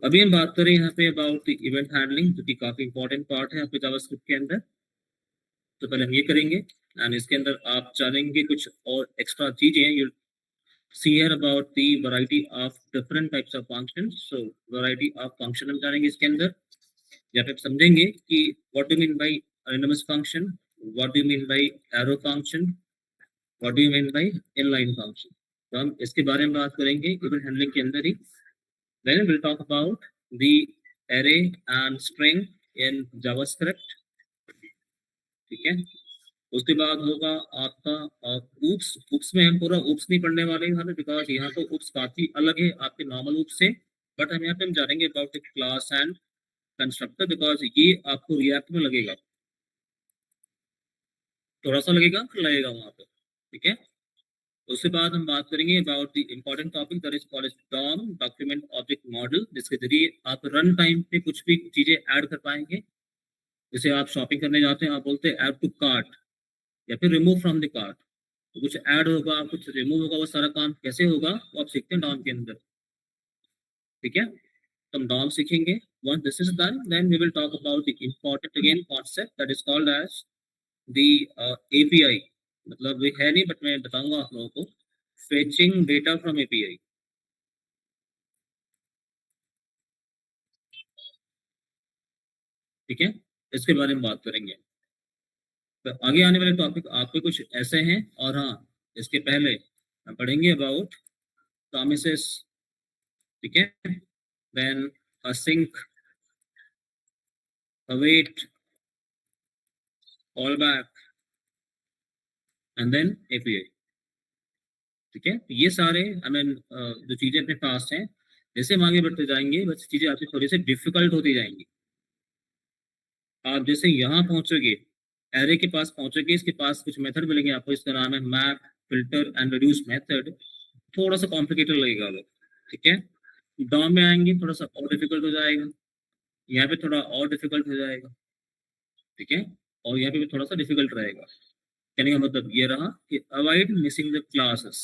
अभी हम बात करें यहाँ पे अबाउट इवेंट हैंडलिंग, जो कि काफी इंपॉर्टेंट पार्ट है आपके जावास्क्रिप्ट के अंदर। तो पहले हम ये करेंगे एंड इसके अंदर आप जानेंगे कुछ और एक्स्ट्रा चीजें। You see here about the variety of different types of functions. So variety of function हम जानेंगे इसके अंदर। यहाँ पे आप समझेंगे कि what do mean by anonymous function, what do mean by arrow function, what do you mean by inline function. तो हम इसके बारे में बात करेंगे इवेंट हैंडलिंग के अंदर ही। Then we'll talk about the array and string in JavaScript। ठीक है, उसके बाद होगा आपका oops। oops में हम पूरा oops नहीं पढ़ने वाले हैं यहाँ पे, बिकॉज यहाँ तो oops काफी अलग है आपके नॉर्मल oops से। बट हम यहाँ पे हम जानेंगे about the class and constructor, because ये आपको रिएक्ट में लगेगा, थोड़ा सा लगेगा वहां पे। ठीक है, उसके बाद हम बात करेंगे about the important topic that is called DOM, document object model, जिसके जरिए आप रन टाइम पे कुछ भी चीजें ऐड कर पाएंगे। जैसे आप शॉपिंग करने जाते हैं, आप बोलते हैं ऐड टू कार्ट या फिर रिमूव फ्रॉम द कार्ट। तो कुछ ऐड होगा, कुछ रिमूव होगा, वो सारा काम कैसे होगा वो आप सीखते हैं डॉम के अंदर। ठीक है, तो हम डॉम सीखेंगे। once this is done, then we will talk about the important again concept that is called as the API। मतलब ये है नहीं, बट मैं बताऊंगा आप लोगों को, fetching data from API। ठीक है, इसके बारे में बात करेंगे। तो आगे आने वाले टॉपिक आपके कुछ ऐसे हैं। और हाँ, इसके पहले हम पढ़ेंगे अबाउट promises। ठीक है, then async, await, callback and then API। ठीक है, ये सारे आई मीन जो चीजें अपने पास हैं, जैसे हम आगे बढ़ते जाएंगे बस चीजें आपकी थोड़ी सी डिफिकल्ट होती जाएंगी। आप जैसे यहाँ पहुंचोगे, एरे के पास पहुंचोगे, इसके पास कुछ मेथड मिलेंगे आपको, इसका नाम है map, filter and reduce method. थोड़ा सा कॉम्प्लिकेटेड लगेगा वो। ठीक है, डॉम में आएंगे थोड़ा सा और डिफिकल्ट हो जाएगा, यहाँ पे थोड़ा और डिफिकल्ट हो जाएगा। ठीक है, और यहाँ पे भी थोड़ा सा डिफिकल्ट रहेगा। कहने का मतलब ये रहा कि अवॉइड मिसिंग द क्लासेस।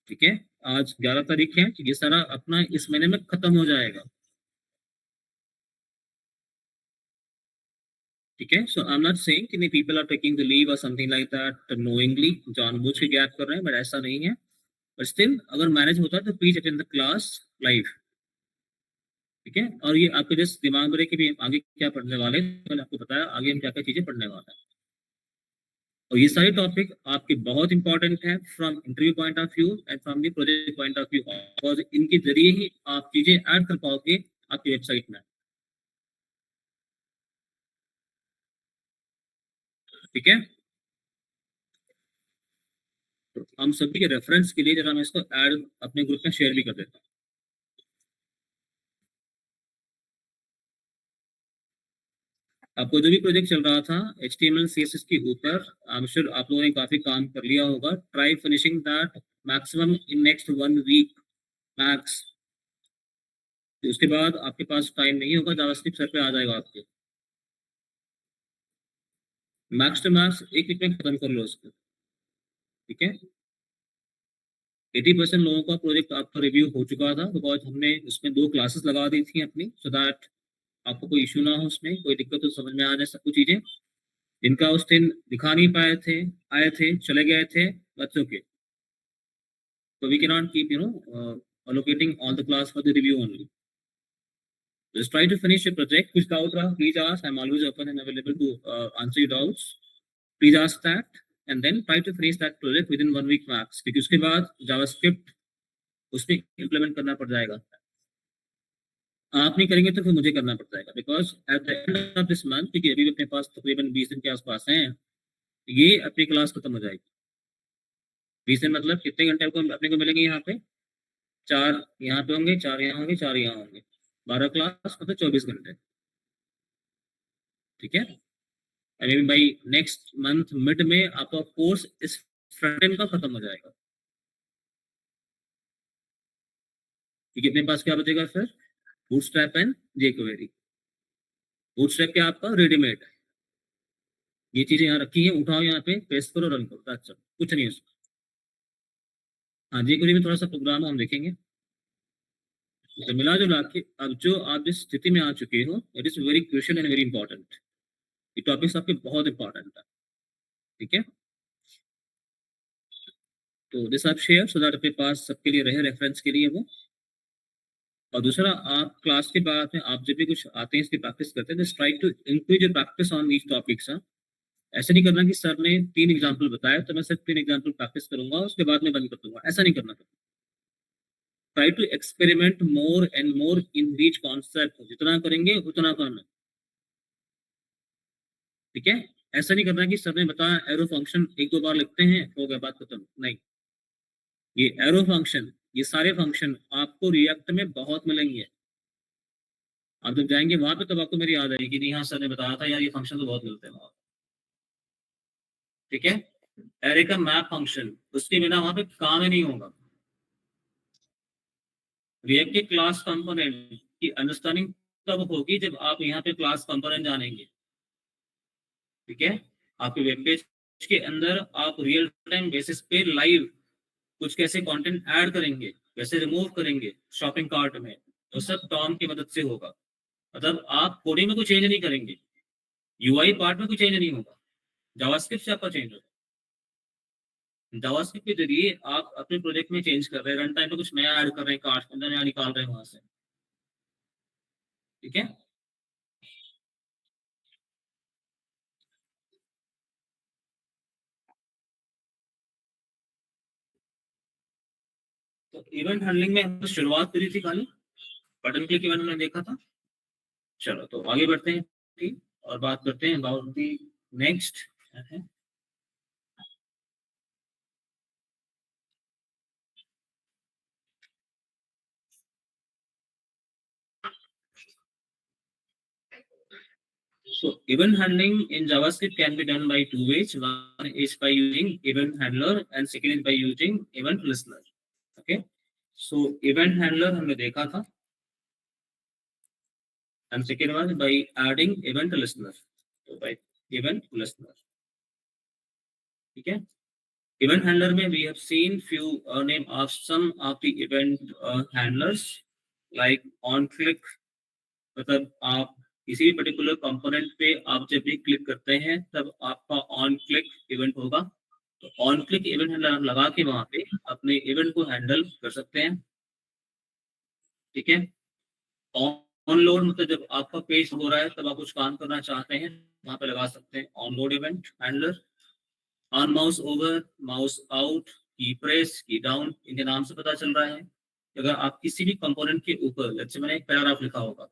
ठीक है, आज 11 तारीख है, ये सारा अपना इस महीने में खत्म हो जाएगा। ठीक है, so I am not saying कि people are taking the leave और समथिंग लाइक दैट नोइंगली, जानबूझ के गैप कर रहे हैं, बट ऐसा नहीं है। बट स्टिल अगर मैनेज होता है तो please attend the class live. ठीक है, और ये आपके जस्ट दिमाग में रहे कि भी आगे क्या पढ़ने वाले हैं। मैंने आपको बताया आगे हम क्या क्या चीजें पढ़ने वाले हैं। और ये सारे टॉपिक आपके बहुत इंपॉर्टेंट हैं from interview point of view and from the project point of view, और इनके जरिए ही आप चीजें ऐड कर पाओगे आपकी वेबसाइट में। ठीक है, तो हम सभी के रेफरेंस के लिए जरा मैं इसको ऐड अपने ग्रुप में शेयर भी कर देता हूँ। आपको जो भी प्रोजेक्ट चल रहा था HTML CSS के ऊपर, आई एम श्योर आप लोगों ने काफी काम कर लिया होगा। Try finishing that maximum in next 1 week max. उसके बाद आपके पास टाइम नहीं होगा, जावास्क्रिप्ट सर पे आ जाएगा आपके। मैक्स टू मैक्स 1 वीक में खत्म कर लो उसको। ठीक है, 80% लोगों का प्रोजेक्ट आपका रिव्यू हो चुका था, बिकॉज हमने उसमें 2 क्लासेस लगा दी थी अपनी, सो दैट आपको कोई इशू ना हो, उसमें कोई दिक्कत हो, समझ में आ जाए सब कुछ चीजें। जिनका उस दिन दिखा नहीं पाए थे, आए थे चले गए थे, बच्चों के, so we cannot keep allocating all the class for the review only। Just try to finish your project। कुछ doubt रहा please ask, I'm always open and available to answer your doubts। Please ask that and then try to finish that project within 1 week max, क्योंकि उसके बाद JavaScript उसमें implement करना पड़ जाएगा। आप नहीं करेंगे तो फिर मुझे करना पड़ जाएगा, because at the end of this month, क्योंकि अभी अपने पास तकरीबन 20 दिन के आसपास हैं, ये अपनी क्लास खत्म हो जाएगी। 20 दिन मतलब कितने घंटे आपको अपने को मिलेंगे यहाँ पे? 4 यहाँ पे होंगे, 4 यहाँ होंगे, 4 यहाँ होंगे, 12 क्लास मतलब 24 घंटे। ठीक है, अभी भाई नेक्स्ट मंथ मिड में आपका कोर्स इस फ्रंट एंड का खत्म हो जाएगा। ठीक है, अपने पास क्या बचेगा फिर? Bootstrap and jQuery. बूटस्ट्रैप क्या आपका रेडीमेड, ये चीजें यहाँ रखी है, उठाओ यहाँ पे पेस्ट करो, रन करो, अच्छा कुछ नहीं है उसका। हाँ, जेक्वेरी में थोड़ा सा प्रोग्राम हम देखेंगे। तो मिला जुला के अब जो आप जिस स्थिति में आ चुके हो, it is very crucial and very important. ये टॉपिक्स आपके बहुत इंपॉर्टेंट है। ठीक है, तो दिस आप शेयर सो दैट अपने पास सबके लिए रहे, रेफरेंस के लिए वो। और दूसरा, आप क्लास के बाद में आप जब भी कुछ आते हैं इसकी प्रैक्टिस करते हैं, just try to increase your practice on these topics. ऐसा नहीं करना कि सर ने 3 एग्जांपल बताया तो मैं सिर्फ 3 एग्जांपल प्रैक्टिस करूंगा, उसके बाद में बंद कर दूंगा, ऐसा नहीं करना। Try to experiment more and more in rich concept, जितना करेंगे उतना कम है। ठीक है, ऐसा नहीं करना कि सर ने बताया एरो फंक्शन 1-2 बार लिखते हैं, हो गया, बात खत्म, नहीं। ये एरो फंक्शन, ये सारे फंक्शन आपको रिएक्ट में बहुत मिलेंगे। आप जब जाएंगे वहां पे तब आपको मेरी याद आएगी कि नहीं, हाँ सर ने बताया था यार, ये फंक्शन तो बहुत मिलते हैं वहां। ठीक है, एरे का मैप फंक्शन, उसके बिना वहां पे काम ही नहीं होगा। रिएक्ट के क्लास कंपोनेंट की अंडरस्टैंडिंग तब होगी जब आप यहाँ पे क्लास कंपोनेंट जानेंगे। ठीक है, आपके वेब पेज के अंदर आप रियल टाइम बेसिस पे लाइव कुछ कैसे कंटेंट ऐड करेंगे, कैसे रिमूव करेंगे शॉपिंग कार्ट में, तो सब टॉम की मदद से होगा। मतलब आप कोडिंग में कुछ चेंज नहीं करेंगे, यूआई पार्ट में कुछ चेंज नहीं होगा, जावास्क्रिप्ट से आपका चेंज होगा। जावास्क्रिप्ट के जरिए आप अपने प्रोजेक्ट में चेंज कर रहे हैं, रन टाइम पे कुछ नया ऐड कर रहे हैं, कार्ट के अंदर नया निकाल रहे हैं वहां से। ठीक है, तो इवेंट हैंडलिंग में हमने शुरुआत करी थी खाली, बटन क्लिक इवेंट हमने देखा था। चलो तो आगे बढ़ते हैं, ठीक, और बात करते हैं about the next. So event handling in JavaScript can be done by 2 ways. One is by using event handler and second is by using event listener. Okay. So event handler हमने देखा था and second one by adding event listener. So by event listener. ठीक है. Event handler में we have seen few name of some of the event handlers like on click, मतलब आप किसी भी पर्टिकुलर कंपोनेंट पे आप जब भी क्लिक करते हैं तब आपका ऑन क्लिक इवेंट होगा। तो ऑन क्लिक इवेंट हैंडलर लगा के वहां पे अपने इवेंट को हैंडल कर सकते हैं। ठीक है, ऑन लोड मतलब जब आपका पेज हो रहा है तब आप कुछ काम करना चाहते हैं, वहां पे लगा सकते हैं on load event handler. On mouse over, mouse out, की प्रेस, की डाउन, इनके नाम से पता चल रहा है कि अगर आप किसी भी कंपोनेंट के ऊपर, जैसे मैंने एक पैराग्राफ लिखा होगा,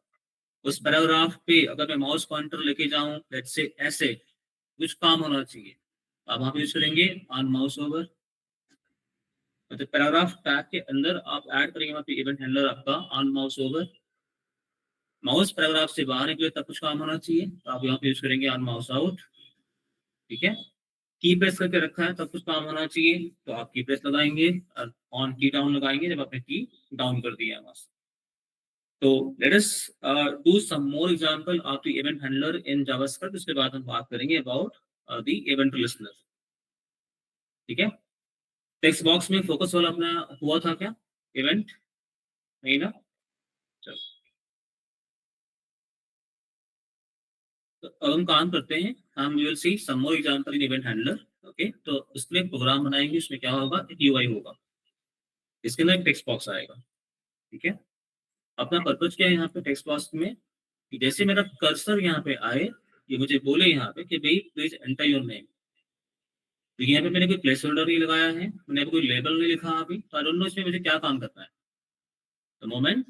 उस पैराग्राफ पे अगर मैं माउस पॉइंटर लेके जाऊं, लेट्स से ऐसे कुछ काम होना चाहिए, आप वहां पे यूज करेंगे ऑन माउस ओवर। मतलब पैराग्राफ टैग के अंदर आप ऐड करेंगे वहां पे इवेंट हैंडलर आपका on mouse over. Mouse paragraph से बाहर निकले तब कुछ काम होना चाहिए, तो आप यहाँ पे यूज करेंगे ऑन माउस आउट। ठीक है, की प्रेस करके रखा है तब कुछ काम होना चाहिए, तो आप की प्रेस लगाएंगे और ऑन की डाउन लगाएंगे जब आपने की डाउन कर दिया है। तो let us do some more example of the event handler in JavaScript, उसके बाद हम बात करेंगे अबाउट द इवेंट लिस्टनर। ठीक है, टेक्स्ट बॉक्स में फोकस वाला अपना हुआ था क्या इवेंट, नहीं ना? चलो, तो अब हम काम करते हैं, हम will see some more example in event handler. Okay, तो उसके लिए प्रोग्राम बनाएंगे, उसमें क्या होगा, एक यूआई होगा, इसके अंदर एक टेक्स्ट बॉक्स आएगा। ठीक है, अपना पर्पज क्या है यहाँ पे टेक्स्ट बॉक्स में, कि जैसे मेरा कर्सर यहाँ पे आए, ये मुझे बोले यहाँ पे कि भाई प्लीज एंटर योर नेम। तो यहाँ पे मैंने कोई प्लेस होल्डर नहीं लगाया है, मैंने कोई लेबल नहीं लिखा अभी, तो आई डोंट नो इसमें मुझे क्या काम करना है। द मोमेंट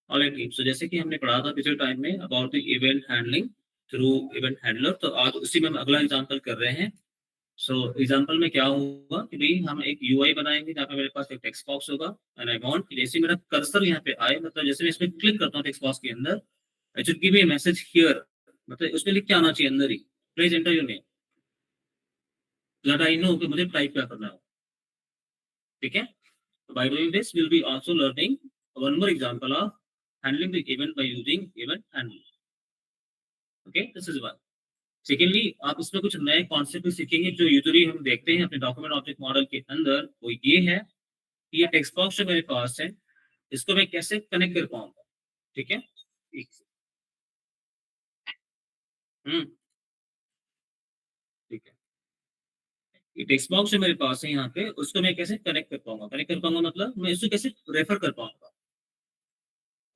ऑलराइट टीम, सो जैसे कि हमने पढ़ा था पिछले टाइम में about the event handling through event handler, तो आज उसी में हम अगला एग्जांपल कर रहे हैं। सो एग्जांपल में क्या होगा कि भाई हम एक यूआई बनाएंगे जहाँ पे मेरे पास एक टेक्स्ट बॉक्स होगा एंड आई वांट कि जैसे मेरा कर्सर यहाँ पे आए, मतलब जैसे मैं इसमें क्लिक करता हूँ टेक्स्ट बॉक्स के अंदर, I should give a message here, मतलब उसमें लिख के आना चाहिए अंदर ही, please enter your name, that I know कि मुझे टाइप क्या करना है। ठीक है, तो by doing this will be also learning one more example of handling the event by using event handling. Okay, this is one. Secondly आप इसमें कुछ नए कॉन्सेप्ट भी सीखेंगे जो यूजुअली हम देखते हैं अपने डॉक्यूमेंट ऑब्जेक्ट मॉडल के अंदर। वो ये है कि ये टेक्स्ट बॉक्स जो मेरे पास है इसको मैं कैसे कनेक्ट कर पाऊंगा। ठीक है, हम्म, ठीक है। ये टेक्स्ट बॉक्स जो मेरे पास है यहाँ पे उसको मैं कैसे कनेक्ट कर पाऊंगा। कनेक्ट कर पाऊंगा मतलब मैं इसको कैसे रेफर कर पाऊंगा।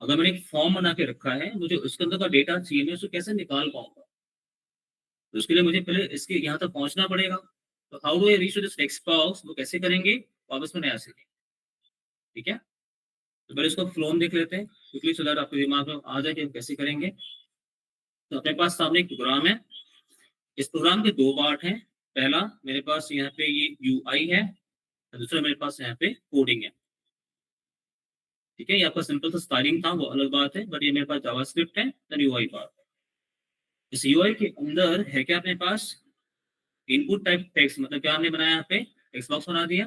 अगर मैंने एक फॉर्म बना के रखा है, मुझे उसके अंदर का डेटा चाहिए, मैं उसको कैसे निकाल पाऊंगा। तो उसके लिए मुझे पहले इसके यहाँ तक पहुंचना पड़ेगा। तो how do I reach this text box, वो कैसे करेंगे, वापस में नया सीखेंगे। ठीक है, तो पहले इसको फ्लोन देख लेते हैं क्विकली सो दैट आपके दिमाग में आ जाए कि हम कैसे करेंगे। तो अपने पास सामने एक प्रोग्राम है। इस प्रोग्राम के दो पार्ट हैं। पहला मेरे पास यहाँ पे ये यूआई है, और दूसरा मेरे पास यहाँ पे कोडिंग है। ठीक है, ये आपका सिंपल सा स्टाइलिंग था, वो अलग बात है, बट ये मेरे पास जावास्क्रिप्ट है, देन यूआई पार्ट। इस यूआई के अंदर है क्या अपने पास, इनपुट टाइप टेक्स्ट, मतलब क्या हमने बनाया यहाँ पे टेक्स्ट बॉक्स बना दिया।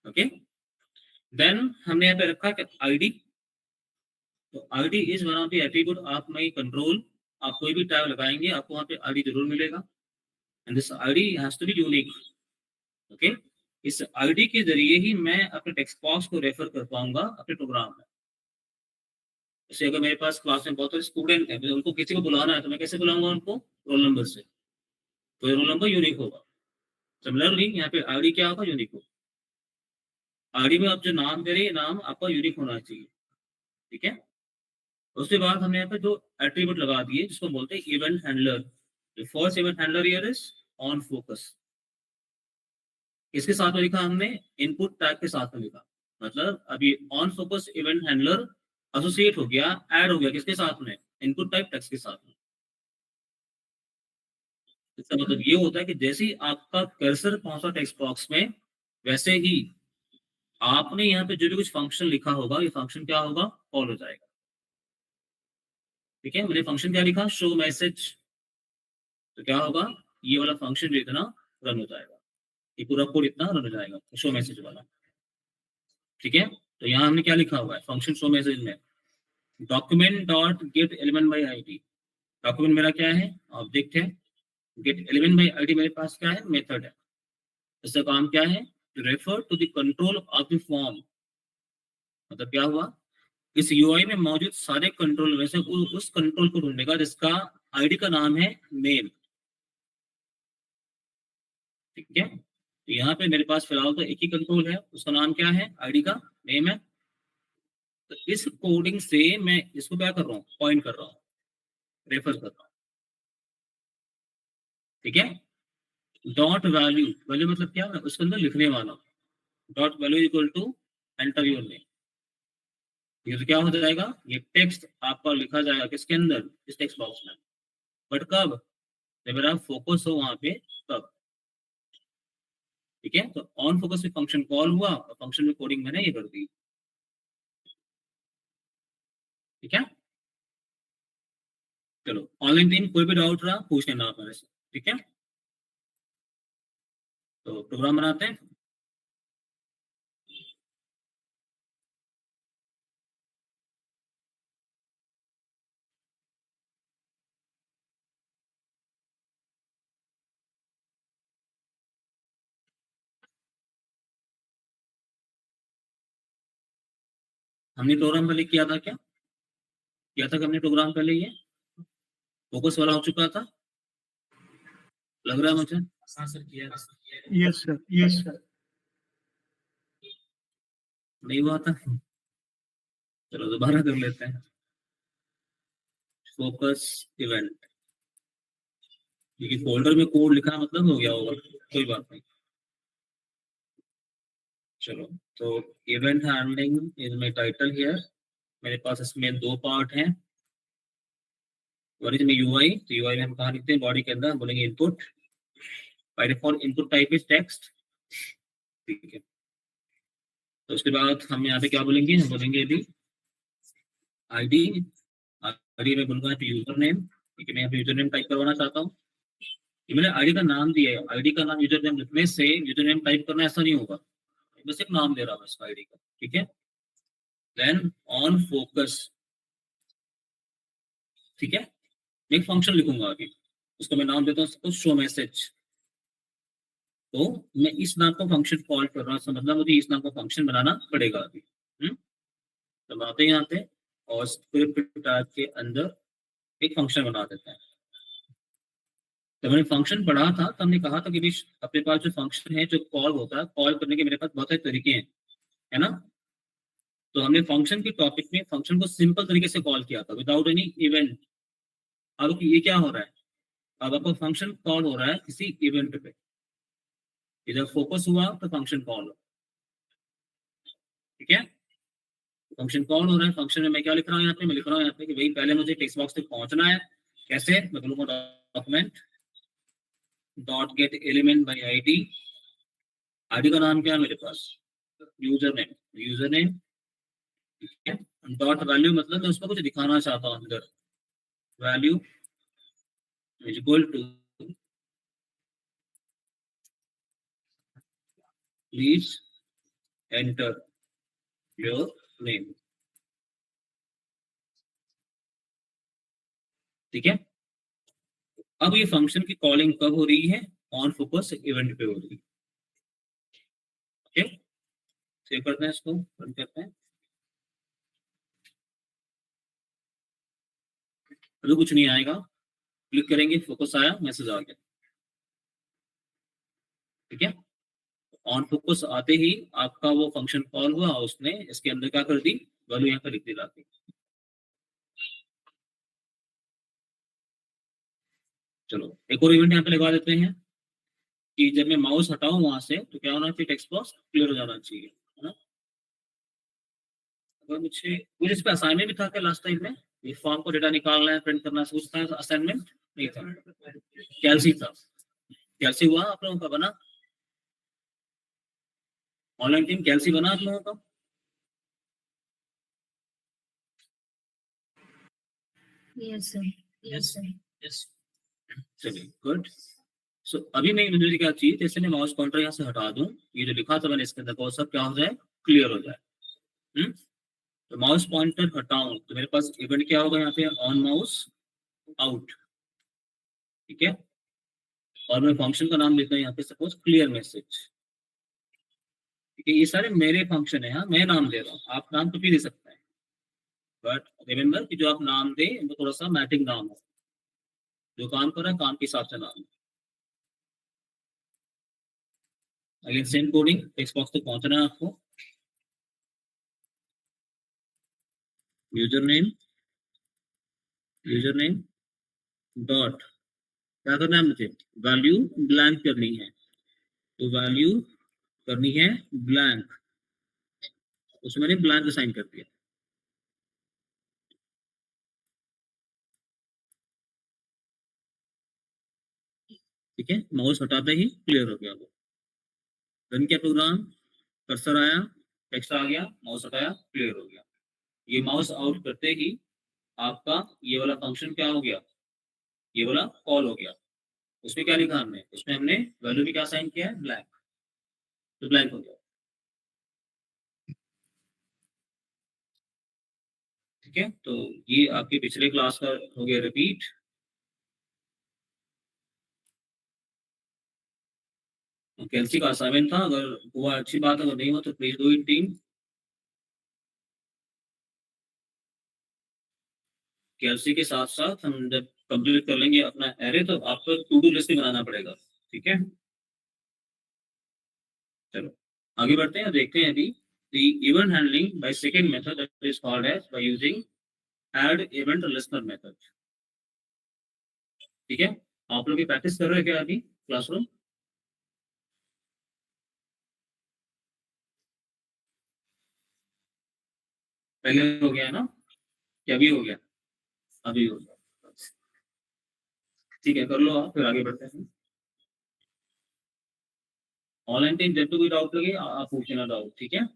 ओके, देन हमने यहाँ पे रखा है आईडी। तो ID is one of the attribute of my control. आप कोई भी टैग लगाएंगे आपको वहाँ पे आईडी जरूर मिलेगा, and this ID has to be unique. Okay, इस आईडी के जरिए ही मैं अपने टेक्स्ट बॉक्स को रेफर कर पाऊंगा अपने प्रोग्राम में। जैसे अगर मेरे पास क्लास में बहुत सारे स्टूडेंट हैं, उनको किसी को बुलाना है तो मैं कैसे बुलाऊंगा उनको, रोल नंबर से। तो रोल नंबर यूनिक होगा। सिमिलरली यहाँ पे आईडी क्या होगा, यूनिक होगा। आईडी में आप जो नाम दे रहे हैं नाम आपका यूनिक होना चाहिए। ठीक है, उसके बाद हमने यहाँ पे दो एट्रीब्यूट लगा दिए जिसको बोलते हैं event handler. The first event handler here is on focus. इसके साथ में लिखा हमने इनपुट टैग के साथ में लिखा, मतलब अभी on focus event handler associate हो गया, ऐड हो गया किसके साथ में, इनपुट टाइप टेक्स्ट के साथ में। इसका मतलब ये होता है कि जैसे ही आपका कर्सर पहुंचा टेक्स्ट बॉक्स में, वैसे ही आपने यहाँ पे जो भी कुछ फंक्शन लिखा होगा, ये फंक्शन क्या होगा, कॉल हो जाएगा। ठीक है, मैंने फंक्शन क्या लिखा, शो मैसेज। तो क्या होगा, ये वाला फंक्शन जो इतना रन हो जाएगा, ये पूरा कोड इतना रन हो जाएगा शो मैसेज वाला। ठीक है, तो यहाँ हमने क्या लिखा हुआ है फंक्शन शो मैसेज में, document dot gate element by ID. Document मेरा क्या है, ऑब्जेक्ट है। गेट एलिमेंट बाई आईडी मेरे पास क्या है, मेथड है। इसका काम क्या है, refer to the control of the form. मतलब क्या हुआ, इस यूआई में मौजूद सारे कंट्रोल में से उस कंट्रोल को ढूंढेगा जिसका आईडी का नाम है नेम। ठीक है, तो यहाँ पे मेरे पास फिलहाल तो एक ही कंट्रोल है, उसका नाम क्या है, आईडी का नेम है। तो इस कोडिंग से मैं इसको क्या कर रहा हूँ, पॉइंट कर रहा हूँ, रेफर कर रहा हूँ। ठीक है, डॉट वैल्यू, वैल्यू मतलब क्या, मैं उसके अंदर लिखने वाला हूँ। Dot value equal to enter your name. ये तो क्या हो जाएगा, ये टेक्स्ट आपका लिखा जाएगा किसके अंदर, इस टेक्स्ट बॉक्स में। बट कब, जब मेरा फोकस हो वहां पे, तब। ठीक है, तो ऑन फोकस में फंक्शन कॉल हुआ और फंक्शन में कोडिंग मैंने ये कर दी। ठीक है, चलो ऑनलाइन टीम कोई भी डाउट रहा पूछ लेना आप मेरे से। ठीक है, तो प्रोग्राम बनाते हैं। हमने प्रोग्राम पहले किया था क्या, किया था कि हमने प्रोग्राम पहले ये फोकस वाला हो चुका था, लग रहा है मुझे। हाँ सर किया, यस सर, यस सर। नहीं हुआ था, चलो दोबारा कर लेते हैं। फोकस इवेंट, क्योंकि फोल्डर में कोड लिखा मतलब हो गया होगा, कोई बात नहीं। चलो, तो event handling is my title here. मेरे पास इसमें दो पार्ट हैं। वन इज में यूआई, तो यूआई में हम कहाँ लिखते हैं, बॉडी के अंदर हम बोलेंगे input. By default input type is text. ठीक है, तो उसके बाद हम यहाँ पे क्या बोलेंगे, हम बोलेंगे अभी आईडी। आईडी में बोलूंगा यूजर नेम, ठीक है, मैं यहाँ पे यूजर नेम टाइप करवाना चाहता हूँ। ये मैंने आईडी का नाम दिया है, आईडी का नाम यूजर नेम लिखने से यूजर नेम टाइप करना ऐसा नहीं होगा, बस एक नाम दे रहा हूँ इसका आईडी का। ठीक है, देन ऑन फोकस, ठीक है। एक फंक्शन लिखूंगा अभी, उसको मैं नाम देता हूँ सपोज शो मैसेज। तो मैं इस नाम को फंक्शन कॉल कर रहा हूँ, मतलब मुझे इस नाम को फंक्शन बनाना पड़ेगा अभी। तो आते हैं यहाँ पे और स्क्रिप्ट टैग के अंदर एक फंक्शन बना देते हैं। जब मैंने फंक्शन पढ़ा था तो हमने कहा था कि अपने पास जो फंक्शन है, जो कॉल होता है, कॉल करने के मेरे पास बहुत सारे तरीके हैं, है ना। तो हमने फंक्शन के टॉपिक में फंक्शन को सिंपल तरीके से कॉल किया था विदाउट एनी इवेंट। अब ये क्या हो रहा है, अब आपका फंक्शन कॉल हो रहा है किसी इवेंट पे। इधर फोकस हुआ तो फंक्शन कॉल हो, ठीक है। फंक्शन कॉल हो रहा है, फंक्शन में मैं क्या लिख रहा हूँ यहाँ पे, मैं लिख रहा हूँ यहाँ पे कि भाई पहले मुझे टेक्स्ट बॉक्स तक पहुंचना है। कैसे, मैं बोलूंगा document dot gate element by ID. ID का नाम क्या है मेरे पास, यूजर नेम, यूजर नेम, ठीक है। डॉट वैल्यू मतलब मैं उसमें कुछ दिखाना चाहता हूँ अंदर, value is equal to please enter your name, ठीक है। अब ये फंक्शन की कॉलिंग कब हो रही है, ऑन फोकस इवेंट पे हो रही है, ओके। सेव करते हैं, इसको रन करते हैं। अभी कुछ नहीं आएगा, क्लिक करेंगे फोकस आया, मैसेज आ गया, ठीक है। ऑन फोकस आते ही आपका वो फंक्शन कॉल हुआ, उसने इसके अंदर क्या कर दी, वैल्यू यहाँ पर लिख दी जाती। चलो एक और इवेंट यहाँ पे लगा देते हैं कि जब मैं माउस हटाऊं वहां से तो क्या होना चाहिए, टेक्स्ट बॉक्स क्लियर हो जाना चाहिए, है ना। अगर मुझे मुझे इस पे असाइनमेंट भी था क्या लास्ट टाइम में, ये फॉर्म को डेटा निकालना है, प्रिंट करना है, कुछ था असाइनमेंट नहीं था, कैलसी था। कैलसी हुआ आप लोगों का, बना ऑनलाइन टीम कैलसी बना आप लोगों का। Yes, sir. Yes, sir. Yes, चलिए गुड। सो अभी मैं मुझे क्या चाहिए, जैसे मैं माउस पॉइंटर यहाँ से हटा दूं, ये जो लिखा था मैंने इसके अंदर वो सब क्या हो जाए, क्लियर हो जाए। हम्म तो माउस पॉइंटर हटाऊं तो मेरे पास इवेंट क्या होगा यहाँ पे, ऑन माउस आउट, ठीक है। और मैं फंक्शन का नाम देता हूँ यहाँ पे सपोज क्लियर मैसेज, ठीक है। ये सारे मेरे फंक्शन है, हाँ मैं नाम दे रहा हूँ, आप नाम तो भी दे सकते हैं, बट रिमेंबर कि जो आप नाम दे वो थोड़ा सा मैचिंग नाम हो, जो काम कर रहा है काम के हिसाब से नाम। Again same coding, text box तक पहुंचना है आपको, user name, user name dot, क्या करना है मुझे, वैल्यू ब्लैंक करनी है, तो वैल्यू करनी है ब्लैंक, उसमें मैंने ब्लैंक असाइन कर दिया, ठीक है। माउस हटाते ही क्लियर हो गया वो। रन किया प्रोग्राम, कर्सर आया, टेक्स्ट आ गया, माउस हटाया, क्लियर हो गया। ये माउस आउट करते ही आपका ये वाला फंक्शन क्या हो गया, ये वाला कॉल हो गया। उसमें क्या लिखा हमने, उसमें हमने वैल्यू भी क्या साइन किया है, ब्लैंक, तो ब्लैंक हो गया, ठीक है। तो ये आपके पिछले क्लास का हो गया रिपीट। कैलसी का असाइनमेंट था, अगर हुआ अच्छी बात, अगर नहीं हुआ तो प्लीज डू इट टीम। कैलसी के साथ साथ हम जब कंप्लीट कर लेंगे अपना एरे तो आपको टू डू लिस्ट भी बनाना पड़ेगा, ठीक है। चलो आगे बढ़ते हैं, देखते हैं अभी the event handling by second method that is called as by using add event listener method, ठीक है। आप लोग ये प्रैक्टिस कर रहे हैं क्या अभी क्लासरूम, पहले हो गया है ना, क्या अभी हो गया, अभी हो गया, ठीक है कर लो आप, फिर आगे बढ़ते हैं। ऑनलाइन टीम जब भी डाउट लगे आप पूछना डाउट, ठीक है।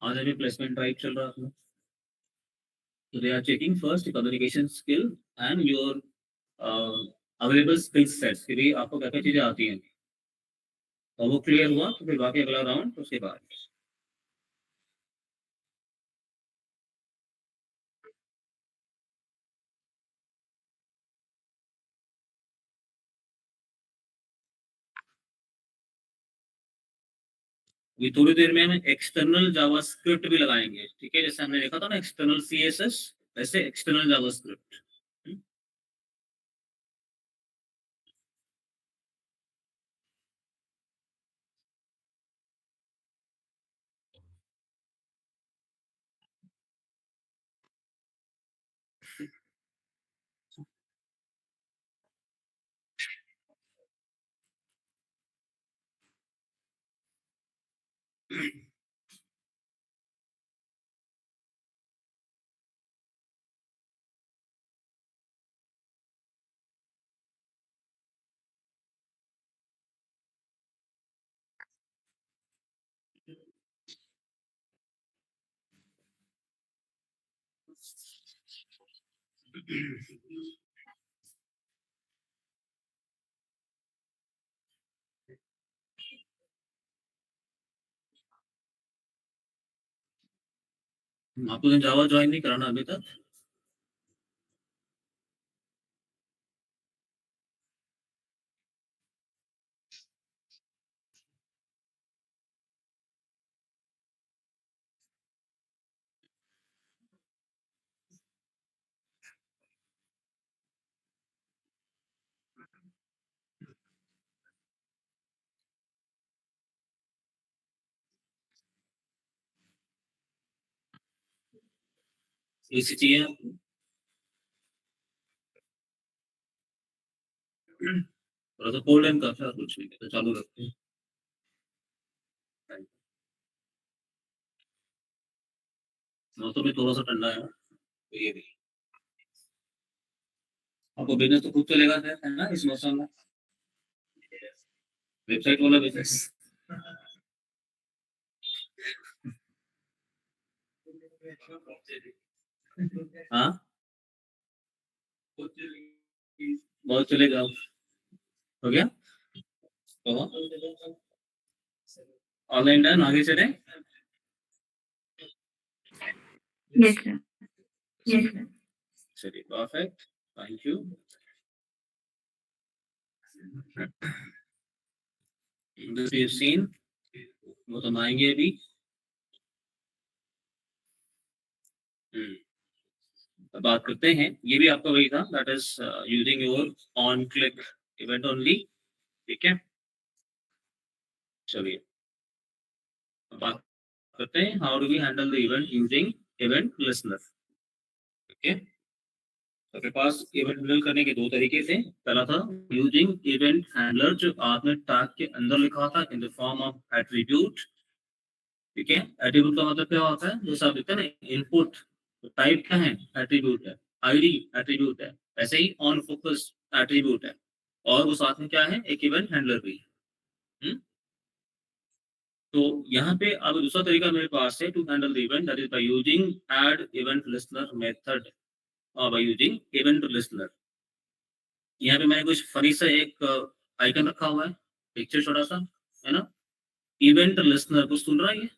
आज अभी प्लेसमेंट ड्राइव चल रहा था, so they are checking first communication skill and your available skill sets, कि भाई आपको क्या क्या चीजें आती हैं, और वो क्लियर हुआ तो फिर बाकी अगला राउंड उसके बाद। अभी थोड़ी देर में हम एक्सटर्नल जावास्क्रिप्ट भी लगाएंगे, ठीक है, जैसे हमने देखा था ना एक्सटर्नल सीएसएस, वैसे एक्सटर्नल जावास्क्रिप्ट। आपको जावा ज्वाइन नहीं कराना अभी तक? एसी चाहिए आपको? थोड़ा सा कोल्ड एंड काफी कुछ नहीं तो चालू रखते हैं। मौसम भी थोड़ा सा ठंडा है तो ये भी आपको बिजनेस तो खूब चलेगा सर, है ना, इस मौसम में? वेबसाइट वाला बिजनेस। हाँ बहुत चलेगा। हो गया तो ऑनलाइन डन, आगे चले। Yes, sir. Yes, sir. चलिए perfect, thank you. This we have seen, वो तो हम आएंगे अभी। अब बात करते हैं, ये भी आपका वही था, that is using your on click event only, ठीक है। चलिए अब बात करते हैं how do we handle the event using event listener, ठीक है। आपके पास इवेंट हैंडल करने के दो तरीके थे। पहला था यूजिंग इवेंट हैंडलर, जो आपने टैग के अंदर लिखा था in the form of attribute, ठीक है। एट्रीब्यूट का मतलब क्या होता है, जैसे आप देखते हैं ना इनपुट, तो टाइप क्या है, एट्रीब्यूट है, आईडी एट्रीब्यूट है, ऐसे ही ऑन फोकस एट्रीब्यूट है, और वो साथ में क्या है, एक इवेंट हैंडलर भी है। तो यहाँ पे अब दूसरा तरीका मेरे पास है to handle the event, that is by using add event listener method, और बाय यूजिंग इवेंट लिस्टनर। यहाँ पे मैंने कुछ फनी सा एक आइकन रखा हुआ है, पिक्चर छोटा सा, है ना। इवेंट लिस्टनर को सुन रहा है ये?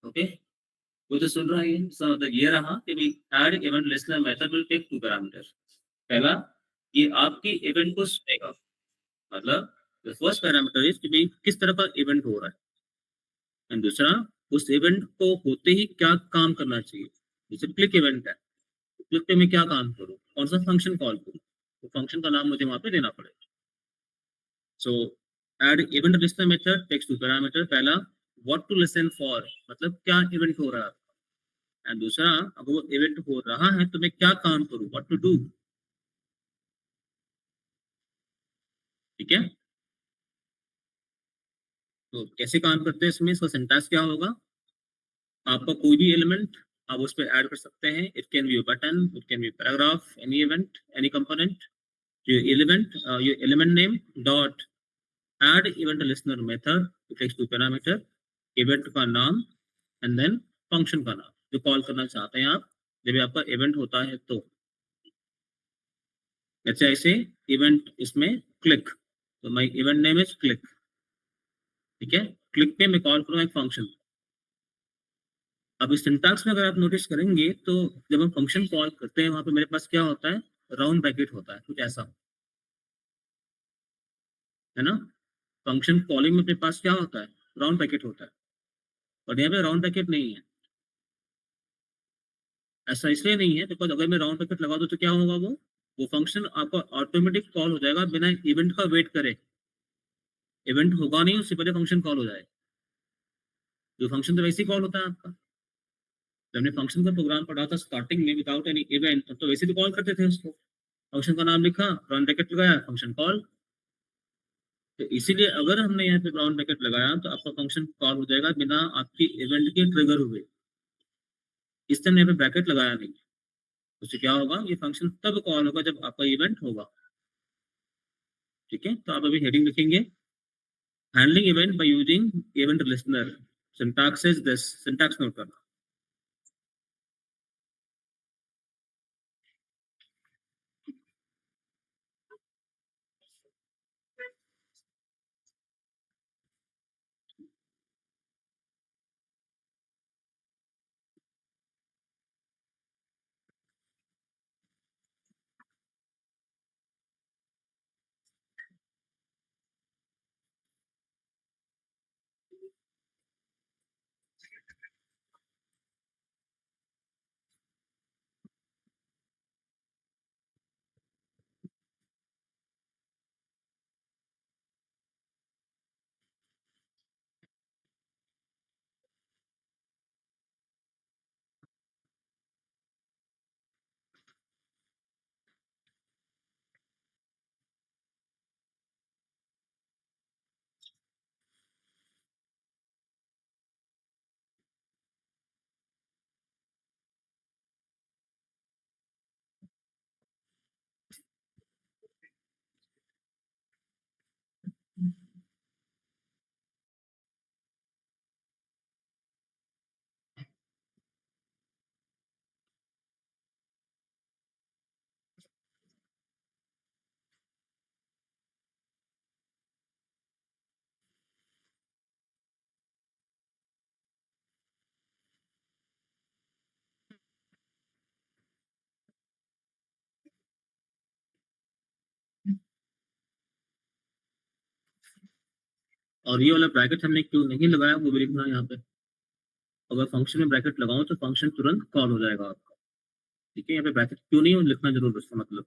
ओके, वो तो सुन रहा है ये। सो मतलब ये रहा कि भी add event listener method will take two parameters. पहला, ये आपकी इवेंट को सुनेगा, मतलब द फर्स्ट पैरामीटर इज कि भी किस तरह का इवेंट हो रहा है, एंड दूसरा, उस इवेंट को होते ही क्या काम करना चाहिए। जैसे क्लिक इवेंट है, क्लिक पे मैं क्या काम करूँ, कौन सा फंक्शन कॉल करूँ, तो फंक्शन का नाम मुझे वहां पे देना पड़ेगा। So add event listener method takes two parameter. पहला, व्हाट टू लिसन फॉर, मतलब क्या इवेंट हो रहा है, एंड दूसरा, अगर वो इवेंट हो रहा है तो मैं क्या काम करूँ, व्हाट टू डू, ठीक है। तो कैसे काम करते हैं इसमें, इसका सिंटैक्स क्या होगा, आपका कोई भी एलिमेंट आप उस पर ऐड कर सकते हैं। It can be button, it can be paragraph, any event, any component. your element name dot add event listener method takes two parameter, event का नाम एंड देन फंक्शन का नाम जो कॉल करना चाहते हैं आप जब आपका इवेंट होता है। तो जैसे ऐसे इवेंट इसमें क्लिक, तो my event name is click, ठीक है। क्लिक पे मैं कॉल करूंगा एक फंक्शन। अब इस सिंटैक्स में अगर आप नोटिस करेंगे तो जब हम फंक्शन कॉल करते हैं वहां पे मेरे पास क्या होता है, राउंड ब्रैकेट होता है, कुछ ऐसा, है ना। फंक्शन कॉलिंग में अपने पास क्या होता है, राउंड ब्रैकेट होता है, और यहाँ पे राउंड ब्रैकेट नहीं है। ऐसा इसलिए नहीं है बिकॉज अगर मैं राउंड ब्रैकेट लगा दूं तो क्या होगा, वो फंक्शन आपका ऑटोमेटिक कॉल हो जाएगा बिना इवेंट का वेट करे। इवेंट होगा नहीं, उससे पहले फंक्शन कॉल हो जाएगा। जो फंक्शन तो वैसे ही कॉल होता है आपका। जब हमने फंक्शन का प्रोग्राम पढ़ा था स्टार्टिंग में विदाउट एनी इवेंट, तो वैसे भी कॉल करते थे उसको। फंक्शन का नाम लिखा, राउंड ब्रैकेट लगाया, फंक्शन कॉल। तो इसीलिए अगर हमने यहाँ पे राउंड ब्रैकेट लगाया तो आपका फंक्शन कॉल हो जाएगा बिना आपकी इवेंट के ट्रिगर हुए। इस टाइम यहाँ पे ब्रैकेट लगाया नहीं, उससे क्या होगा, ये फंक्शन तब कॉल होगा जब आपका इवेंट होगा। ठीक है, तो आप अभी हेडिंग लिखेंगे, handling event bye using event listener. Syntax is this, syntax note करना। और ये वाला ब्रैकेट हमने क्यों नहीं लगाया वो भी लिखना है यहाँ पे। अगर फंक्शन में ब्रैकेट लगाऊं तो फंक्शन तुरंत कॉल हो जाएगा आपका। ठीक है, यहाँ पे ब्रैकेट क्यों नहीं है वो लिखना जरूर, उसका मतलब।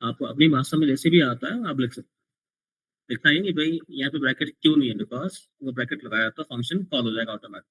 आपको अपनी भाषा में जैसे भी आता है आप लिख सकते हैं। लिखना है कि भाई यहाँ पे ब्रैकेट क्यों नहीं है, बिकॉज वो ब्रैकेट लगाया तो फंक्शन कॉल हो जाएगा ऑटोमेटिक।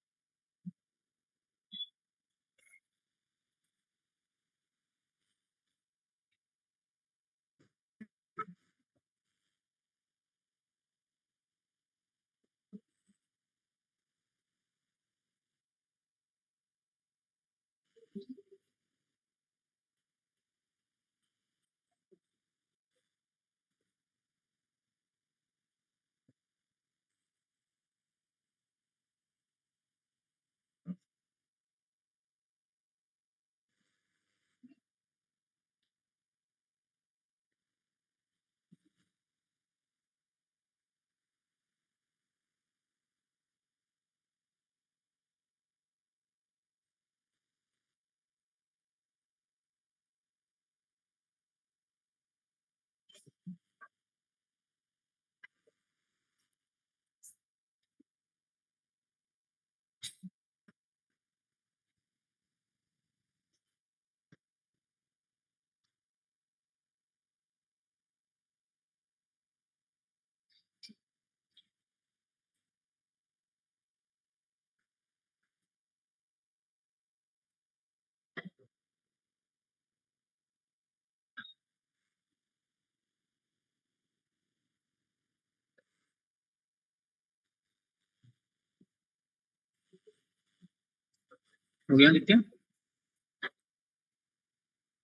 हो गया, लिख दिया।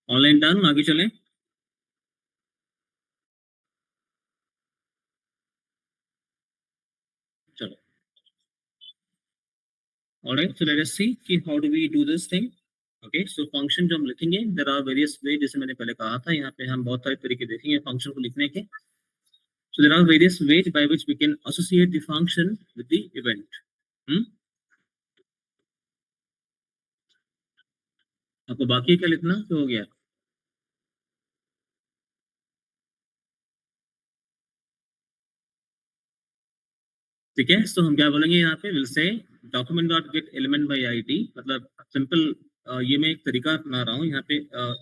ऑनलाइन डन, आगे चलें। चलो, alright, so let us see कि how do we do this thing. Okay, so function जो हम लिखेंगे, देयर आर वेरियस वे, जैसे मैंने पहले कहा था, यहाँ पे हम बहुत सारे तरीके देखेंगे फंक्शन को लिखने के। So there are various ways by which we can associate the function with the event. आपको बाकी क्या लिखना तो हो गया? ठीक है, तो हम क्या बोलेंगे यहाँ पे, will say document dot gate element by ID, मतलब सिंपल, ये मैं एक तरीका अपना रहा हूँ यहाँ पे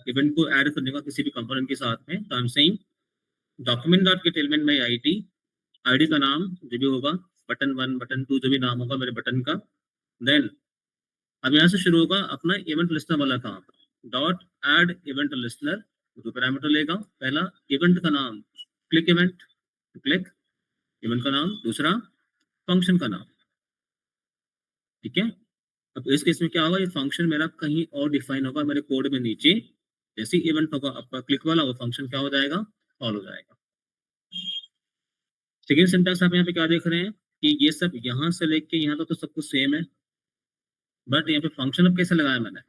इवेंट को ऐड करने का किसी भी कंपोनेंट के साथ में। तो I am saying document dot gate element by ID, ID का नाम जो भी होगा, बटन 1 बटन 2 जो भी नाम होगा मेरे बटन का। देन अब यहाँ से शुरू होगा अपना इवेंट लिस्टनर वाला काम। डॉट ऐड इवेंट लिस्टनर, दो पैरामीटर लेगा, पहला इवेंट का नाम, क्लिक इवेंट, क्लिक इवेंट का नाम, दूसरा फंक्शन का नाम। ठीक है, अब इस केस में क्या होगा, ये फंक्शन मेरा कहीं और डिफाइन होगा मेरे कोड में नीचे। जैसे इवेंट होगा आपका क्लिक वाला, वो फंक्शन क्या हो जाएगा, कॉल हो जाएगा। सेकेंड सिंटैक्स आप यहाँ पे क्या देख रहे हैं कि ये सब यहाँ से लेके यहाँ तक तो सब कुछ सेम है, बट यहाँ पे फंक्शन अब कैसे लगाया मैंने,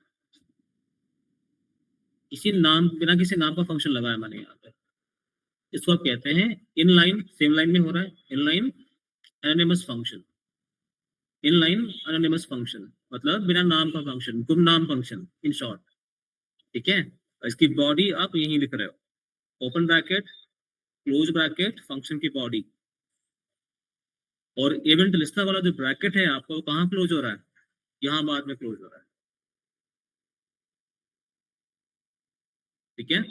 किसी नाम, बिना किसी नाम का फंक्शन लगाया मैंने यहाँ पे। इसको आप कहते हैं इनलाइन, सेम लाइन में हो रहा है, inline anonymous function. Inline anonymous function मतलब बिना नाम का फंक्शन, गुमनाम फंक्शन इन शॉर्ट। ठीक है, इसकी बॉडी आप यही लिख रहे हो, open bracket close bracket function की बॉडी, और इवेंट लिस्टर वाला जो ब्रैकेट है आपका, वो कहाँ क्लोज हो रहा है, यहाँ बाद में क्लोज हो रहा है। ठीक है,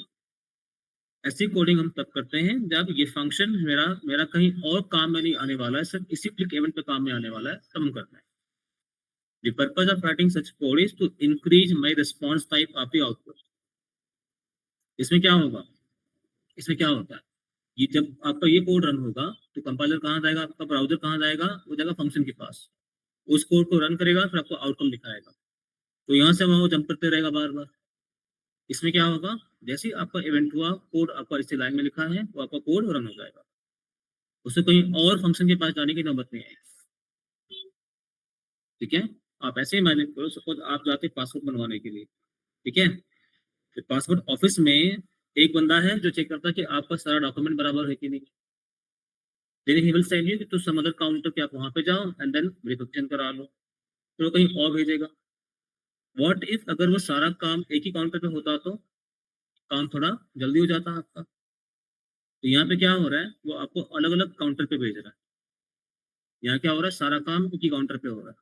ऐसी कोडिंग हम तब करते हैं जब ये फंक्शन मेरा मेरा कहीं और काम में नहीं आने वाला है, सिर्फ इसी क्लिक इवेंट पे काम में आने वाला है, तब हम करते हैं। The purpose of writing such code is to increase my response type of the output. इसमें क्या होगा, इसमें क्या होता है, ये जब आपका ये कोड रन होगा तो कंपाइलर कहाँ जाएगा, आपका ब्राउजर कहाँ जाएगा, वो जाएगा फंक्शन के पास, उस कोड को रन करेगा, फिर आपको आउटकम दिखाएगा। तो यहाँ से वहाँ वो जंप करते रहेगा बार बार। इसमें क्या होगा, जैसे आपका इवेंट हुआ, कोड आपका इसी लाइन में लिखा है, वो आपका कोड रन हो जाएगा, उससे कहीं और फंक्शन के पास जाने की नौबत नहीं आएगी। ठीक है, आप ऐसे इमेजिन करो, सपोज आप जाते पासवर्ड बनवाने के लिए। ठीक है, फिर पासवर्ड ऑफिस में एक बंदा है जो चेक करता है कि आपका सारा डॉक्यूमेंट बराबर है कि नहीं। Then he will send you to some other counter कि आप वहां पे जाओ एंड देन वेरिफिकेशन करा लो, फिर वो कहीं और भेजेगा। व्हाट इफ अगर वो सारा काम एक ही काउंटर पे होता तो काम थोड़ा जल्दी हो जाता आपका। तो यहाँ पे क्या हो रहा है, वो आपको अलग अलग काउंटर पे भेज रहा है। यहाँ क्या हो रहा है, सारा काम एक ही काउंटर पे हो रहा है,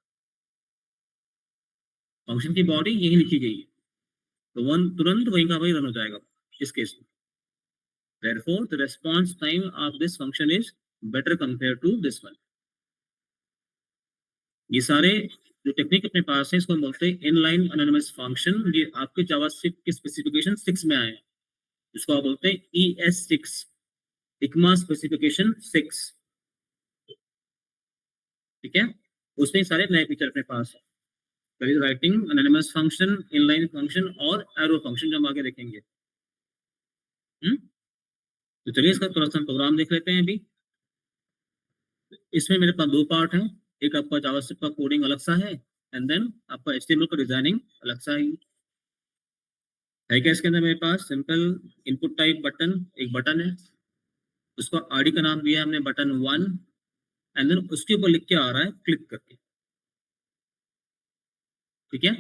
फंक्शन की बॉडी यही लिखी गई है, तो वन तुरंत वहीं का वही रन हो जाएगा इस केस में। Therefore, the response time of this function is better compared to this one. ये सारे जो टेक्निक अपने पास है, इसको हम बोलते हैं इनलाइन एनोनिमस फंक्शन। ये आपके जावास्क्रिप्ट के स्पेसिफिकेशन 6 में आए हैं, इसको आप बोलते हैं ES6, इकमा स्पेसिफिकेशन 6। ठीक है, उसमें सारे नए फीचर अपने पास है, writing anonymous function, inline function और एरो फंक्शन, जो हम आगे देखेंगे। तो चलिए इसका थोड़ा सा प्रोग्राम देख लेते हैं अभी। इसमें मेरे पास दो पार्ट हैं, एक आपका जावास्क्रिप्ट का कोडिंग अलग सा है, एंड देन आपका एचटीएमएल का डिजाइनिंग अलग सा है क्या इसके अंदर मेरे पास सिंपल इनपुट टाइप बटन, एक बटन है, उसको आईडी का नाम दिया हमने बटन 1, एंड देन उसके ऊपर लिख के आ रहा है क्लिक करके। ठीक है,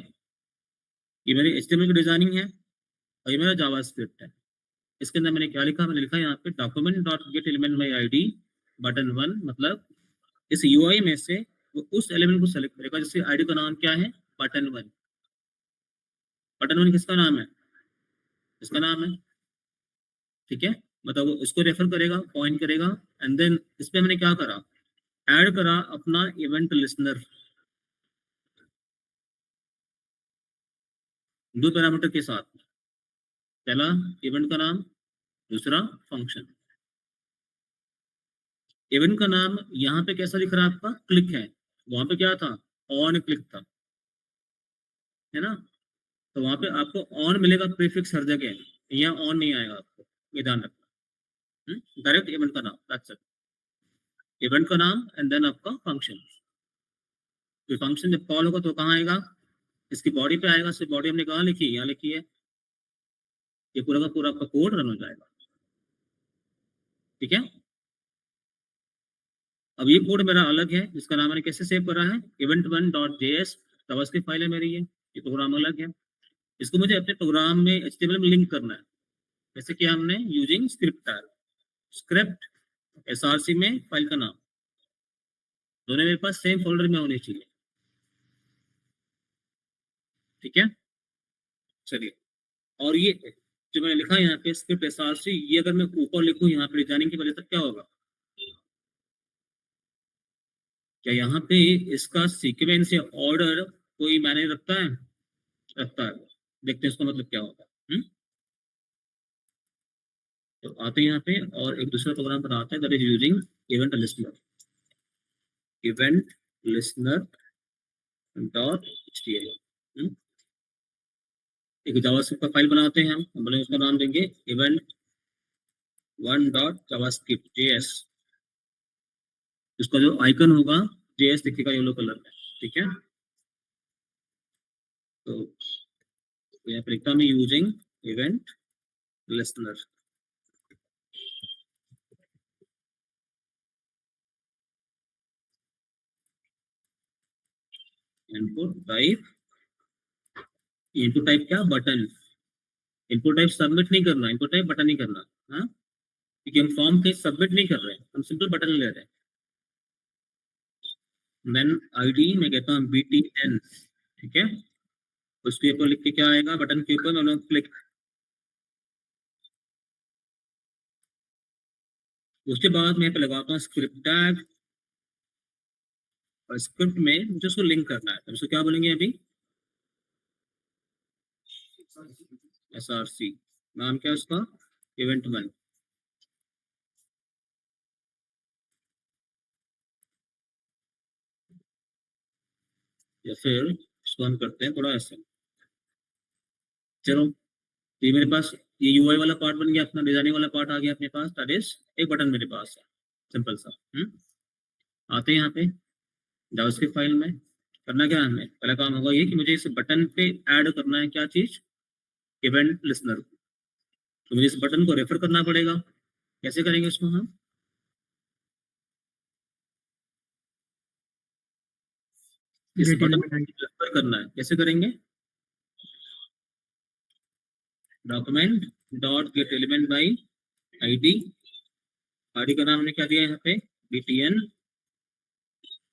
ये मेरी एचटीएमएल की डिजाइनिंग है और ये मेरा जावास्क्रिप्ट है। इसके अंदर मैंने क्या लिखा, मैंने लिखा यहाँ पे document dot gate element by ID button 1, मतलब इस यूआई में से वो उस एलिमेंट को सेलेक्ट करेगा जिसके आईडी का नाम क्या है, बटन 1। बटन 1 किसका नाम है, इसका नाम है। ठीक है, मतलब वो इसको रेफर करेगा, पॉइंट करेगा, एंड देन इस पे हमने क्या करा, ऐड करा अपना इवेंट लिस्टनर, दो पैरामीटर के साथ, पहला इवेंट का नाम, दूसरा फंक्शन। इवेंट का नाम यहाँ पे कैसा दिख रहा है आपका, क्लिक है, वहां पे क्या था, ऑन क्लिक था, है ना। तो वहां पे आपको ऑन मिलेगा प्रीफिक्स हर जगह, यहाँ ऑन नहीं आएगा आपको, ये ध्यान रखना। डायरेक्ट इवेंट का नाम, दैट्स इट, इवेंट का नाम एंड देन आपका फंक्शन। तो फंक्शन जब कॉल होगा तो कहाँ आएगा, इसकी बॉडी पे आएगा। सिर्फ बॉडी हमने कहाँ लिखी है, यहाँ लिखी है। ये पूरा का पूरा आपका कोड रन हो जाएगा, ठीक है। अब ये कोड मेरा अलग है, जिसका नाम मैंने कैसे सेव करा है, event1.js जावास्क्रिप्ट फाइल है मेरी ये प्रोग्राम अलग है। इसको मुझे अपने प्रोग्राम में HTML में लिंक करना है। कैसे किया हमने, using script tag, script src में फाइल का नाम, दोनों मेरे पास सेम फोल्डर में होने चाहिए, ठीक है। चलिए, और ये जो मैंने लिखा है यहाँ पे स्क्रिप्ट src, ये अगर मैं ऊपर लिखूं यहाँ पे डिजाइनिंग की वजह से क्या होगा, क्या यहाँ पे इसका सीक्वेंस या ऑर्डर कोई मायने रखता है, रखता है। देखते हैं इसका मतलब क्या होगा। तो आते हैं यहाँ पे और एक दूसरा प्रोग्राम बनाते हैं, that is using event listener, event listener dot HTML. एक जावास्क्रिप्ट का फाइल बनाते हैं हम बोले उसका नाम देंगे event1.javascript js। उसका जो आइकन होगा js दिखेगा येलो कलर में, ठीक है। तो यहाँ पे लिखता मैं using event listener, input type, input type क्या, बटन। इनपुट टाइप सबमिट नहीं करना, इनपुट टाइप बटन नहीं करना, हाँ, क्योंकि हम फॉर्म के सबमिट नहीं कर रहे हैं, हम सिंपल बटन ले रहे हैं। देन आईडी मैं कहता हूँ btn, ठीक है। उसके ऊपर लिख के क्या आएगा, बटन के ऊपर मैं क्लिक। उसके बाद मैं पे लगाता हूँ स्क्रिप्ट टैग, और स्क्रिप्ट में मुझे उसको लिंक करना है, तो उसको क्या बोलेंगे अभी, src, नाम क्या है उसका, event1। या फिर इसको हम करते हैं थोड़ा ऐसे, चलो ये मेरे पास ये यूआई वाला पार्ट बन गया, अपना डिजाइनिंग वाला पार्ट आ गया अपने पास, दैट इज एक बटन मेरे पास है, सिंपल सा। आते हैं यहाँ पे जावास्क्रिप्ट फाइल में, करना क्या है हमें, पहला काम होगा ये कि मुझे इस बटन पे ऐड करना है क्या चीज, इवेंट लिस्नर। तो मुझे इस बटन को रेफर करना पड़ेगा, कैसे करेंगे इसको हम, इस बटन को रेफर करना है, कैसे करेंगे, document dot gate element by ID, ID का नाम हमने क्या दिया यहाँ पे, btn,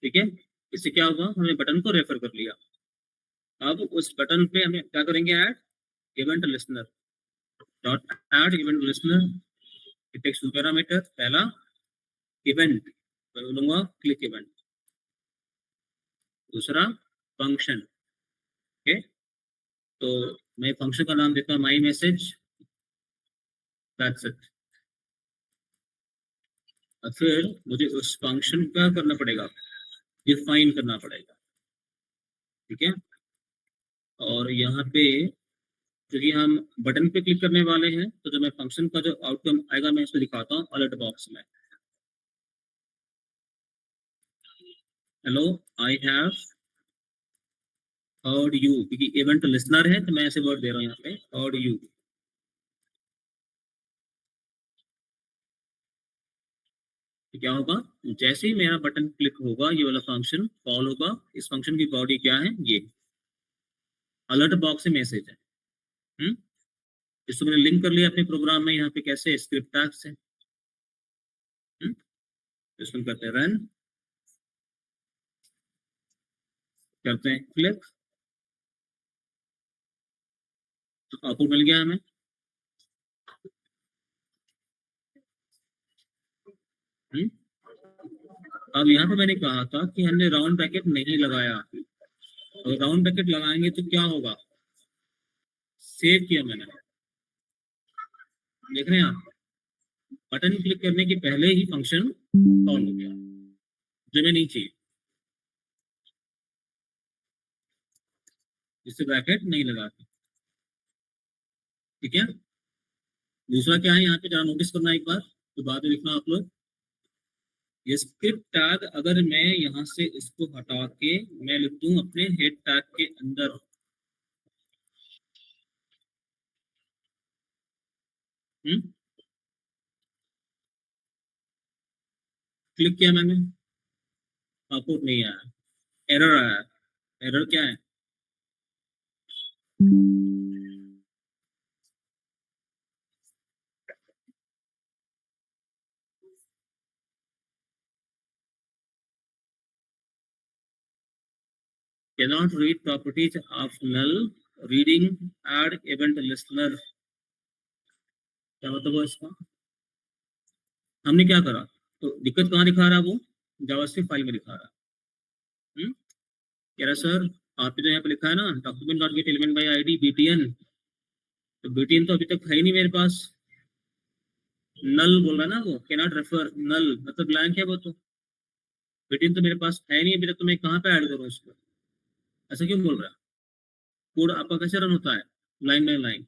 ठीक है। इससे क्या होगा, हमने बटन को रेफर कर लिया। अब उस बटन पे हमें क्या करेंगे, add event listener dot add event listener. It takes two parameter, पहला इवेंट, मैं बोलूंगा क्लिक इवेंट, दूसरा फंक्शन, ओके। तो मैं फंक्शन का नाम देता हूँ माई मैसेज, दैट्स इट। और फिर मुझे उस फंक्शन का करना पड़ेगा, डिफाइन करना पड़ेगा, ठीक है। और यहाँ पे क्योंकि हम बटन पे क्लिक करने वाले हैं, तो जो मैं फंक्शन का जो आउटकम आएगा मैं इसको दिखाता हूँ अलर्ट बॉक्स में। Hello, I have heard you, क्योंकि इवेंट लिसनर है तो मैं ऐसे वर्ड दे रहा हूँ यहाँ पे, हर्ड यू। तो क्या होगा, जैसे ही मेरा बटन क्लिक होगा ये वाला फंक्शन कॉल होगा। इस फंक्शन की बॉडी क्या है, ये अलर्ट बॉक्स से मैसेज है। इसको मैंने लिंक कर लिया अपने प्रोग्राम में, यहाँ पे कैसे, स्क्रिप्ट टैग से। इसमें करते हैं रन, करते हैं क्लिक, तो आउटपुट मिल गया हमें। अब यहाँ पे मैंने कहा था कि हमने राउंड ब्रैकेट नहीं लगाया, और राउंड ब्रैकेट लगाएंगे तो क्या होगा, सेव किया मैंने, देख रहे हैं आप, बटन क्लिक करने के पहले ही फंक्शन कॉल हो गया, जो मैं नहीं चाहिए, जिससे ब्रैकेट नहीं लगाते। ठीक है। दूसरा क्या है यहाँ पे, जरा नोटिस करना एक बार, तो बाद में लिखना आप लोग। ये स्क्रिप्ट टैग अगर मैं यहाँ से इसको हटा के मैं लिख दूं अपने हेड टैग के अंदर, क्लिक किया मैंने, आउटपुट नहीं आया, एरर आया। एरर क्या है? cannot read properties of null reading add event listener। क्या मतलब है इसका? हमने क्या करा, तो दिक्कत कहाँ दिखा रहा है वो, जावास्क्रिप्ट फाइल में दिखा रहा है। कह रहा सर आपने तो यहाँ पे लिखा है ना document dot gate element by ID BTN, तो बीटीएन तो अभी तक है ही नहीं मेरे पास। नल बोल रहा है ना वो, कैनॉट रेफर नल मतलब ब्लैंक है वो, तो बीटीएन तो मेरे पास है नहीं अभी तक, तो मैं कहाँ पे ऐड करूँ उसको? ऐसा क्यों बोल रहा है? कोड आपका कैसे रन होता है? Line by line.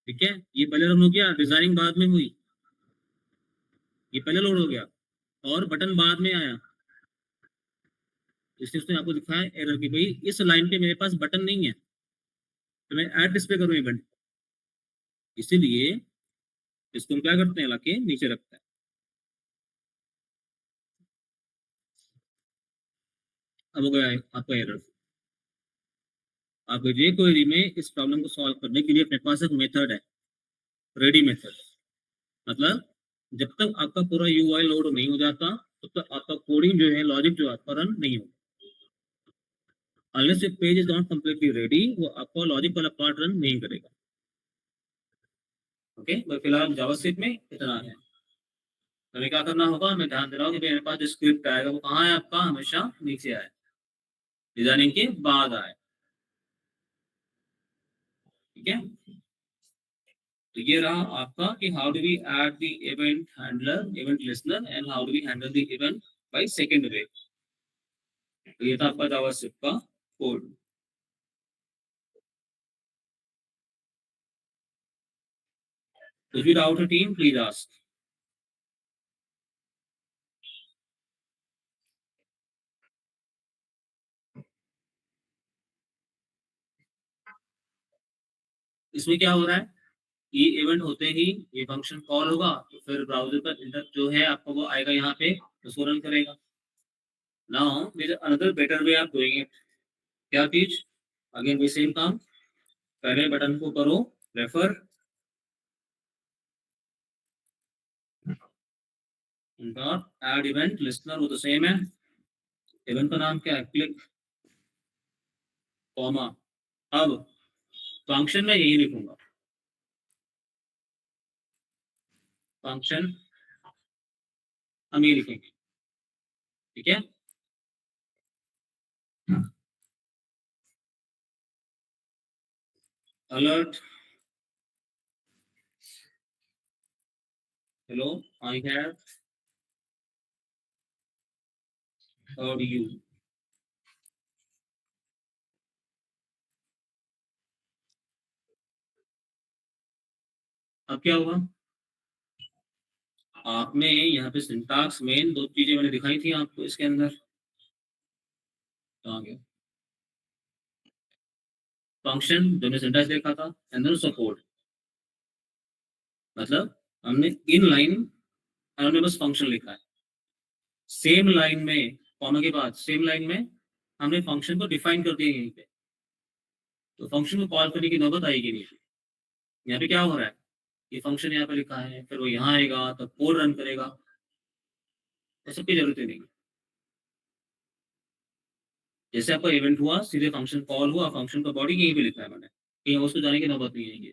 ठीक है, ये पहले रन हो गया, डिजाइनिंग बाद में हुई, ये पहले लोड हो गया और बटन बाद में आया, इसलिए उसने आपको दिखाया एरर की भाई इस लाइन पे मेरे पास बटन नहीं है, तो मैं ऐड डिस्प्ले करूँ इवेंट। इसीलिए इसको हम क्या करते हैं, लाके नीचे रखते हैं। अब हो गया है आपका एरर। आपके जे क्वेरी में इस प्रॉब्लम को सॉल्व करने के लिए अपने पास एक मेथड है, रेडी मेथड। मतलब जब तक आपका पूरा यूआई लोड नहीं हो जाता तब तक आपका कोडिंग जो है, लॉजिक जो आपका रन नहीं होगा। Unless page is not completely ready, वो आपका लॉजिक वाला पार्ट रन नहीं करेगा। ओके, तो फिलहाल जावास्क्रिप्ट में इतना है। तो हमें क्या करना होगा, मैं ध्यान दे रहा हूँ कि मेरे पास जो स्क्रिप्ट आएगा वो कहाँ है आपका, हमेशा नीचे आए, डिजाइनिंग के बाद आए। ठीक है, तो ये रहा आपका कि how do we add the event handler, event listener, and how do we handle the event by second way. तो ये था आपका जावास्क्रिप्ट का कोड। If you doubt a team, please ask. इसमें क्या हो रहा है, ये इवेंट होते ही ये फंक्शन कॉल होगा, तो फिर ब्राउजर का इंटर जो है आपको वो आएगा यहाँ पे, उसको रन करेगा। Now there is another better way of doing it. क्या चीज? अगेन भी सेम काम, पहले बटन को करो refer, dot add event listener, वो तो सेम है। इवेंट का नाम क्या है, क्लिक कॉमा। अब फंक्शन में यही लिखूंगा, फंक्शन हम ये लिखेंगे। ठीक है, alert hello I have heard you। अब क्या होगा, आपने यहाँ पे सिंटैक्स मेन दो चीजें मैंने दिखाई थी आपको इसके अंदर, तो आगे फंक्शन जो मैंने सिंटैक्स देखा था, अंदर सपोर्ट, मतलब हमने इन लाइन हमने बस फंक्शन लिखा है, सेम लाइन में कॉमा के बाद सेम लाइन में हमने फंक्शन को डिफाइन कर दिया यहीं पे, तो फंक्शन को कॉल करने की नौबत आएगी नहीं। यहाँ पे क्या हो रहा है, ये फंक्शन यहाँ पे लिखा है, फिर वो यहाँ आएगा तो कोड रन करेगा, तो सबकी जरूरत ही नहीं। जैसे आपका इवेंट हुआ, सीधे फंक्शन कॉल हुआ, फंक्शन का बॉडी यहीं पे लिखा है मैंने, कहीं उसको जाने की नौबत नहीं आएगी।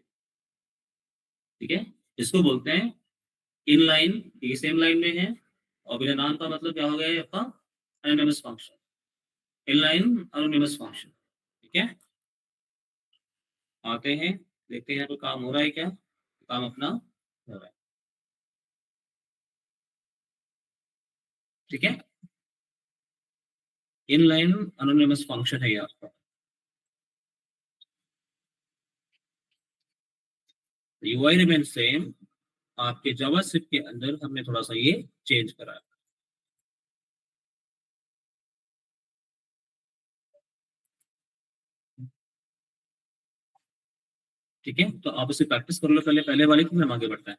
ठीक है, इसको बोलते हैं इन लाइन, ये सेम लाइन में है, और बिना नाम का मतलब क्या हो गया है आपका, anonymous function, in line anonymous function. ठीक है, आते हैं देखते हैं यहाँ पे काम हो रहा है क्या, काम अपना हो रहा है। ठीक है, इन लाइन एनोनिमस फंक्शन है ये आपका। UI रिमेन सेम, आपके जावास्क्रिप्ट के अंदर हमने थोड़ा सा ये चेंज करा है। ठीक है, तो आप इसे प्रैक्टिस कर लो पहले, पहले वाले की हम आगे बढ़ते हैं।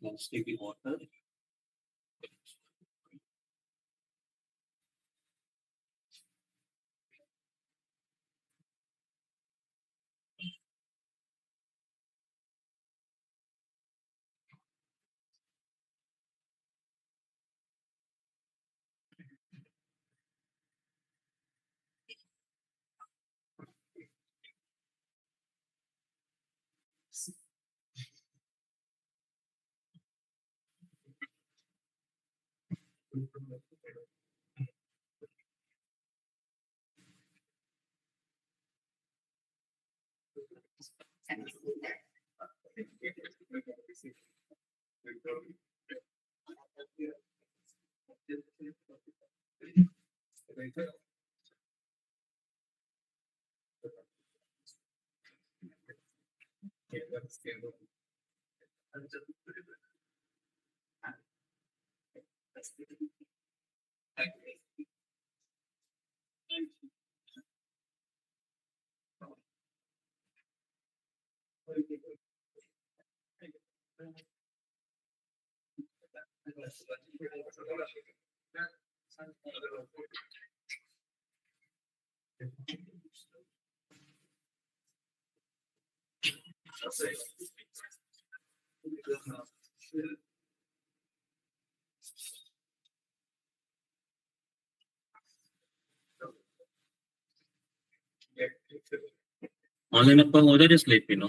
Let's take the water. Online आपका हो जाए, जस्ट लेट मी नो।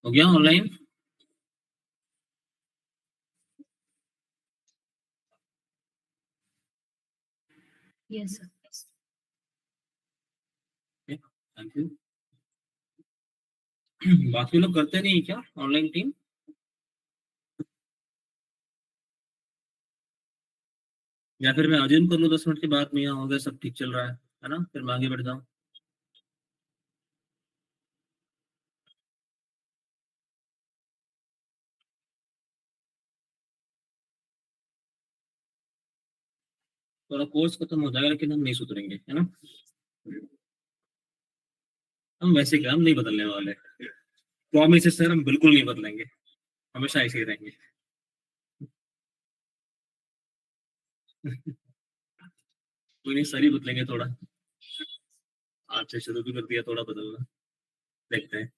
हो गया online? Yes, sir. Thank you. बाकी लोग करते नहीं क्या ऑनलाइन टीम? या फिर मैं अज्यूम कर लूँ 10 मिनट के बाद में यहाँ हो गया, सब ठीक चल रहा है ना, फिर मैं आगे बढ़ जाऊँ। थोड़ा कोर्स खत्म हो जाएगा लेकिन हम नहीं सुधरेंगे, है ना। हम वैसे क्या, हम नहीं बदलने वाले, प्रॉमिस है सर, हम बिल्कुल नहीं बदलेंगे, हमेशा ऐसे ही रहेंगे। कोई नहीं सर ही बदलेंगे थोड़ा, आज से शुरू भी कर दिया थोड़ा बदलना, देखते हैं।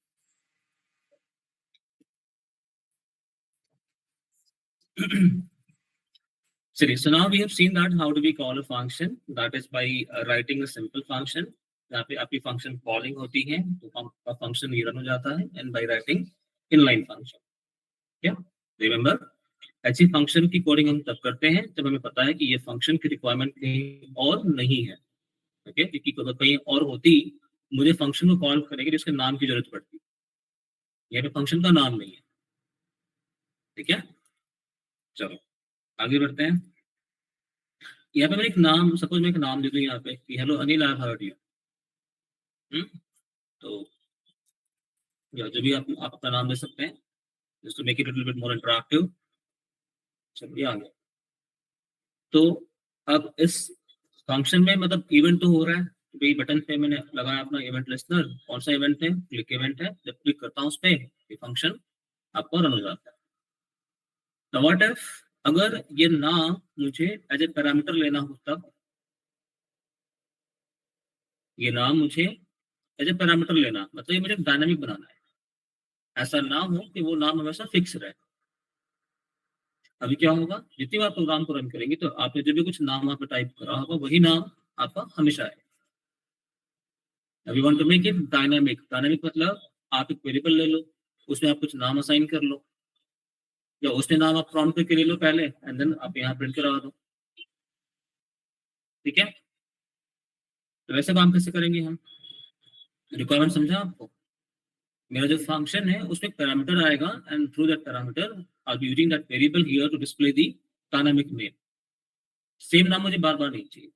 So now we have seen that how do we call a function, that is by writing a simple function। यहाँ पे आपकी फंक्शन कॉलिंग होती है तो आपका फंक्शन ये रन हो जाता है, and by writing inline function. क्या रिमेंबर, ऐसी फंक्शन की कोडिंग हम तब करते हैं जब हमें पता है कि ये फंक्शन की रिक्वायरमेंट कहीं और नहीं है। ओके, क्योंकि अगर कहीं और होती मुझे फंक्शन को कॉल करेंगे जिसके नाम की जरूरत पड़ती, यहाँ पे फंक्शन का नाम नहीं है। ठीक है, चलो आगे बढ़ते हैं। यहाँ पे मैं एक नाम, सपोज मैं एक नाम दे दूं यहाँ पे कि hello Anil, I have heard you. तो या जो भी आप अपना नाम दे सकते हैं, just to make it little bit more interactive. चलिए आ गया। तो अब इस फंक्शन में मतलब इवेंट तो हो रहा है, तो भाई बटन पे मैंने लगाया अपना इवेंट लिस्टनर, कौन सा इवेंट है, क्लिक इवेंट है। जब क्लिक करता हूँ उस पे, ये फंक्शन आपको रन हो जाता है। तो व्हाट इफ अगर ये नाम मुझे एज ए पैरामीटर लेना हो, तब ये नाम मुझे एज ए पैरामीटर लेना, मतलब ये मुझे डायनामिक बनाना है। ऐसा ना हो कि वो नाम हमेशा फिक्स रहे। अभी क्या होगा, जितनी बार प्रोग्राम को रन करेंगे तो आपने जो भी कुछ नाम वहां पर टाइप करा होगा वही नाम आपका हमेशा है। अभी want to make it dynamic. Dynamic मतलब आप एक वेरिएबल ले लो, उसमें आप कुछ नाम असाइन कर लो, या उसने नाम आप प्रॉम्प्ट करके ले लो पहले, एंड देन आप यहाँ प्रिंट करा दो। ठीक है, तो वैसे काम कैसे करेंगे हम, रिक्वायरमेंट समझा आपको। मेरा जो फंक्शन है उसमें पैरामीटर आएगा, and through that parameter I be using that variable here to display the dynamic name. Same नाम मुझे बार बार नहीं चाहिए।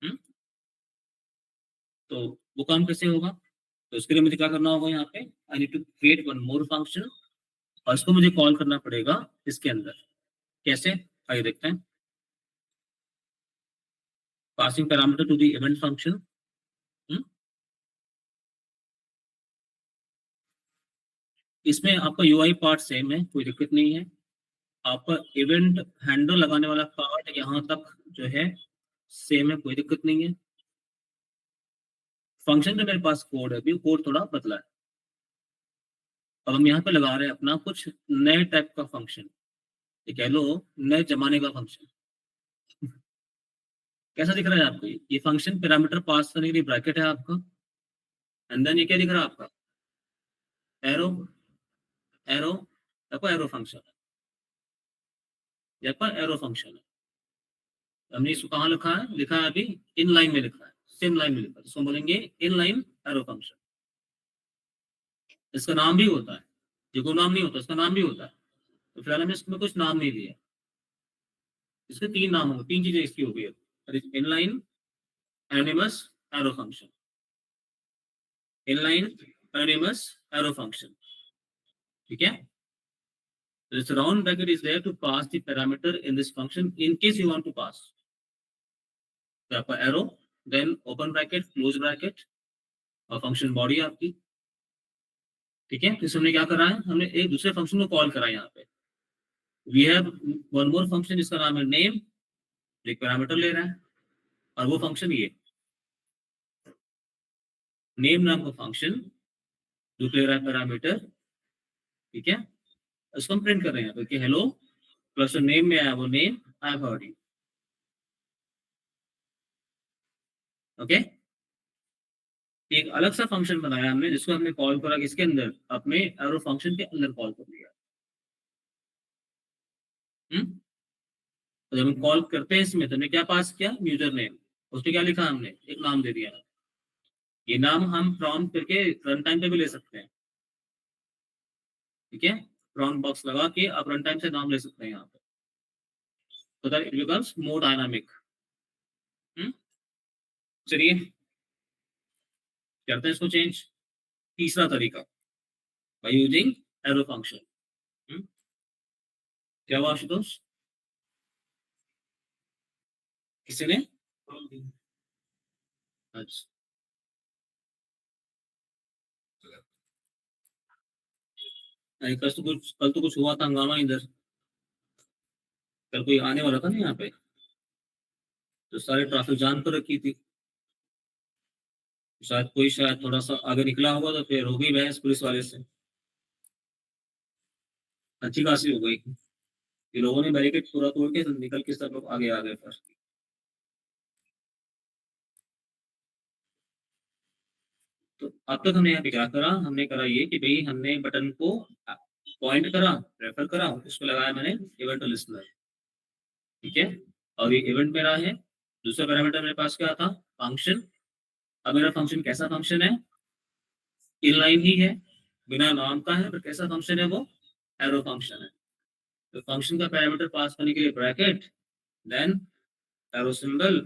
हम्म? तो वो काम कैसे होगा, तो उसके लिए मुझे क्या करना होगा, यहाँ पे I need to create one more function, और इसको मुझे कॉल करना पड़ेगा इसके अंदर। कैसे, आइए देखते हैं। Passing parameter to the event function. इसमें आपका यूआई पार्ट सेम है, कोई दिक्कत नहीं है। आपका इवेंट हैंडल लगाने वाला पार्ट यहाँ तक जो है सेम है, कोई दिक्कत नहीं है। फंक्शन में मेरे पास कोड है, अभी कोड थोड़ा बदला है। अब हम यहाँ पे लगा रहे हैं अपना कुछ नए टाइप का फंक्शन, ये कह लो नए जमाने का फंक्शन। कैसा दिख रहा है आपको, ये फंक्शन पैरामीटर पास करने के लिए ब्रैकेट है आपका, एंड देन ये क्या दिख रहा है आपका, एरो। एरो, आपका एरो फंक्शन है, ये आपका एरो फंक्शन है। हमने इसको कहाँ लिखा है, लिखा है अभी इन लाइन में लिखा है, सेम लाइन में लिखा है, इसको बोलेंगे इन लाइन एरो फंक्शन। इसका नाम भी होता है, जो नाम नहीं होता इसका नाम भी होता है। तो फिलहाल हमने इसमें कुछ नाम नहीं दिया, इसके तीन नाम होंगे, तीन चीजें इसकी हो गई है, in line एनिमस arrow function. inline anonymous arrow function। ठीक है, this round bracket is there to pass the parameter in this function in case you want to pass। तो आपका arrow, then open bracket, close bracket, और function body आपकी। ठीक है, तो हमने क्या करा है, हमने एक दूसरे फंक्शन को कॉल करा है यहाँ पे। We have one more function जिसका नाम है नेम, एक पैरामीटर ले रहा है, और वो फंक्शन ये नेम नाम का फंक्शन जो ले रहा है पैरामीटर। ठीक है, उसको हम प्रिंट कर रहे हैं, तो कि हेलो प्लस नेम में आया वो name, I have heard you. Okay, एक अलग सा फंक्शन बनाया हमने जिसको हमने कॉल करा किसके अंदर, अपने एरो फंक्शन के अंदर कॉल कर लिया। तो जब हम कॉल करते हैं इसमें तो हमने क्या पास किया, यूजर नेम, उसमें क्या लिखा हमने, एक नाम दे दिया। ये नाम हम प्रॉम्प्ट करके रन टाइम पे भी ले सकते हैं, ठीक है। प्रॉम्प्ट बॉक्स लगा के आप रन टाइम से नाम ले सकते हैं यहाँ पे, so that it becomes more dynamic। चलिए करते हैं इसको चेंज। तीसरा तरीका, by using arrow function। क्या हुआ आशुतोष, किसी ने, अच्छा नहीं, कल तो कुछ हुआ था हंगामा इधर, कल कोई आने वाला था ना यहाँ पे, तो सारे ट्रैफिक जाम कर रखी थी। शायद थोड़ा सा आगे निकला होगा तो फिर हो गई बहस पुलिस वाले से, अच्छी खासी हो गई। ये लोगों ने बैरिकेड पूरा तोड़ के निकल के सब लोग आगे आ गए फिर। तो अब तक हमने यहाँ पे क्या करा, हमने करा ये कि भाई हमने बटन को पॉइंट करा, रेफर करा, उसको लगाया मैंने इवेंट लिस्टनर, ठीक है। और ये इवेंट मेरा है। दूसरा पैरामीटर मेरे पास क्या था, फंक्शन। अब मेरा फंक्शन कैसा फंक्शन है, इनलाइन ही है, बिना नाम का है, पर कैसा फंक्शन है वो, एरो फंक्शन है। तो फंक्शन का पैरामीटर पास करने के लिए bracket, then arrow symbol,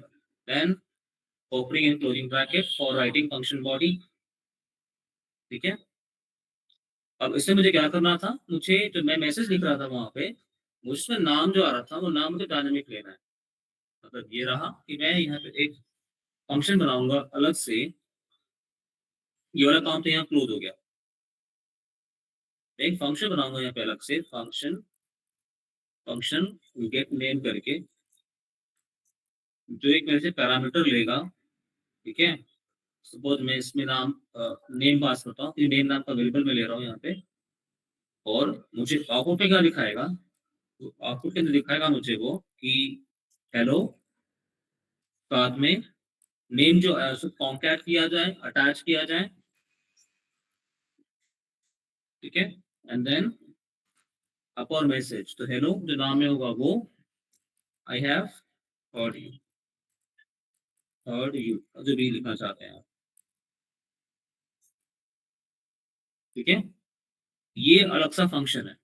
then opening and closing bracket for writing function body, ठीक है। अब इससे मुझे क्या करना था, मुझे जो मैं मैसेज लिख रहा था वहां पे, मुझमें नाम जो आ रहा था वो नाम मुझे डायनेमिक लेना है। मतलब ये रहा कि मैं यहाँ पे एक फंक्शन बनाऊंगा अलग से, ये वाला काम तो यहाँ क्लोज हो गया। एक फंक्शन बनाऊंगा यहाँ पे अलग से, फंक्शन फंक्शन गेट नेम करके, जो एक मेरे से पैरामीटर लेगा, ठीक है। सपोज मैं इसमें नाम नेम पास करता हूँ, नेम नाम का वेरिएबल मैं ले रहा हूँ यहाँ पे, और मुझे आउटपुट पे क्या दिखाएगा, तो आउटपुट के अंदर दिखाएगा मुझे वो कि हेलो, बाद में नेम जो है उसको कॉन्कैट किया जाए, अटैच किया जाए, ठीक है। एंड देन अपॉन मैसेज, तो हेलो जो नाम में होगा वो, आई हैव हर्ड यू जो भी लिखना चाहते हैं आप, ठीक है। ये अलग सा फंक्शन है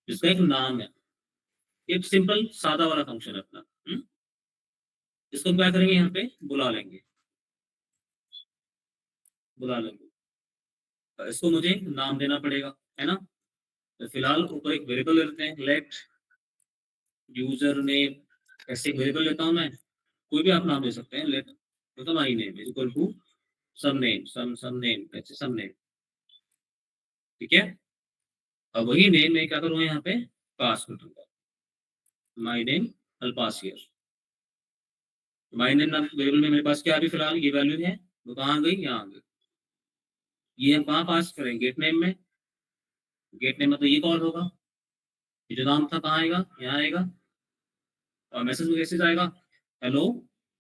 जिसका एक नाम है, एक सिंपल सादा वाला फंक्शन है अपना। इसको हम क्या करेंगे, यहाँ पे बुला लेंगे, बुला लेंगे। तो इसको मुझे नाम देना पड़ेगा, है ना। तो फिलहाल ऊपर एक वेरिएबल लेते हैं, लेट यूजर नेम, ऐसे एक वेरिएबल लेता हूँ मैं, कोई भी आप नाम दे सकते हैं, लेट मतलब my name is equal to some name, some name, ऐसे सम नेम, ठीक है। अब वही नेम मैं क्या करूँगा यहाँ पे, पास कर दूंगा, my name all pass here. My name नाम वेरिएबल में मेरे पास क्या अभी फिलहाल ये वैल्यू है, वो कहाँ गई, यहाँ आ गई। ये हम कहाँ पास करेंगे, गेट नेम में, गेट नेम मतलब ये कॉल होगा, ये जो नाम था कहाँ आएगा, यहाँ आएगा, और मैसेज में कैसे जाएगा, हेलो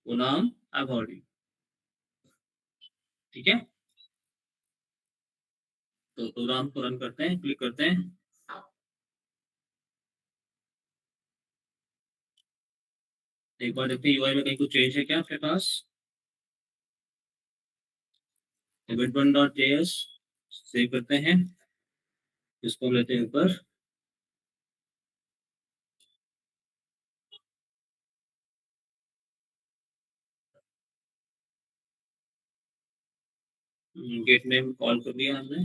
वो नाम आई हर्ड यू, ठीक है। तो प्रोग्राम को रन करते हैं, क्लिक करते हैं। एक बार देखते हैं यूआई में कहीं कुछ चेंज है क्या आपके पास, event1.js सेव करते हैं, इसको लेते हैं ऊपर, गेट नेम कॉल कर दिया हमने,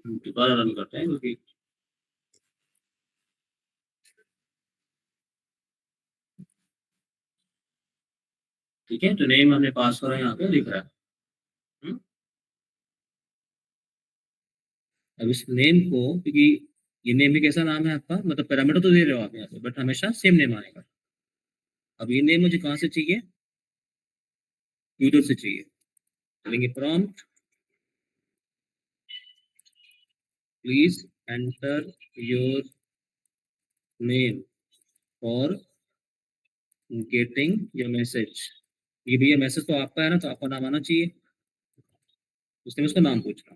दोबारा रन करते हैं क्योंकि ठीक है। तो नेम हमने पास करा, यहाँ पे लिख रहा है। हम्म, अब इस नेम को, क्योंकि ये नेम भी कैसा नाम है आपका, मतलब पैरामीटर तो दे रहे हो आप यहाँ पे, बट हमेशा सेम नेम आएगा। अब ये नेम मुझे कहाँ से चाहिए, यूजर से चाहिए, चलेंगे prompt, please enter your name for getting your message. ये भैया मैसेज तो आपका है ना, तो आपका नाम आना चाहिए, उसने उसका नाम पूछना।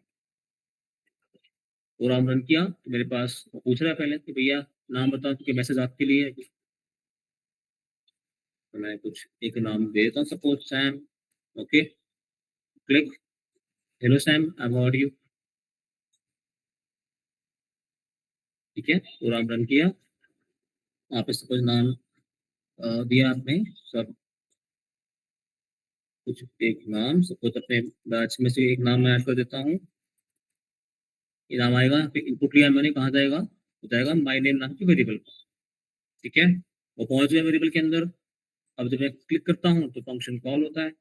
प्रोग्राम रन किया तो मेरे पास वो पूछ रहा है पहले कि भैया नाम बताओ, क्योंकि मैसेज आपके लिए है। तो मैं कुछ एक नाम दे देता हूँ, suppose Sam. Okay, click. Hello Sam, I heard you. ठीक है, प्रोग्राम रन किया। यहाँ पे सपोज नाम दिया आपने सब कुछ, एक नाम सपोज अपने बैच में से एक नाम मैं ऐड कर देता हूँ। ये नाम आएगा, यहाँ पे इनपुट लिया मैंने, कहाँ जाएगा, हो जाएगा माई नेम नाम की वेरिएबल। ठीक है, वो पहुंच गया वेरिएबल के अंदर। अब जब मैं क्लिक करता हूँ तो फंक्शन कॉल होता है।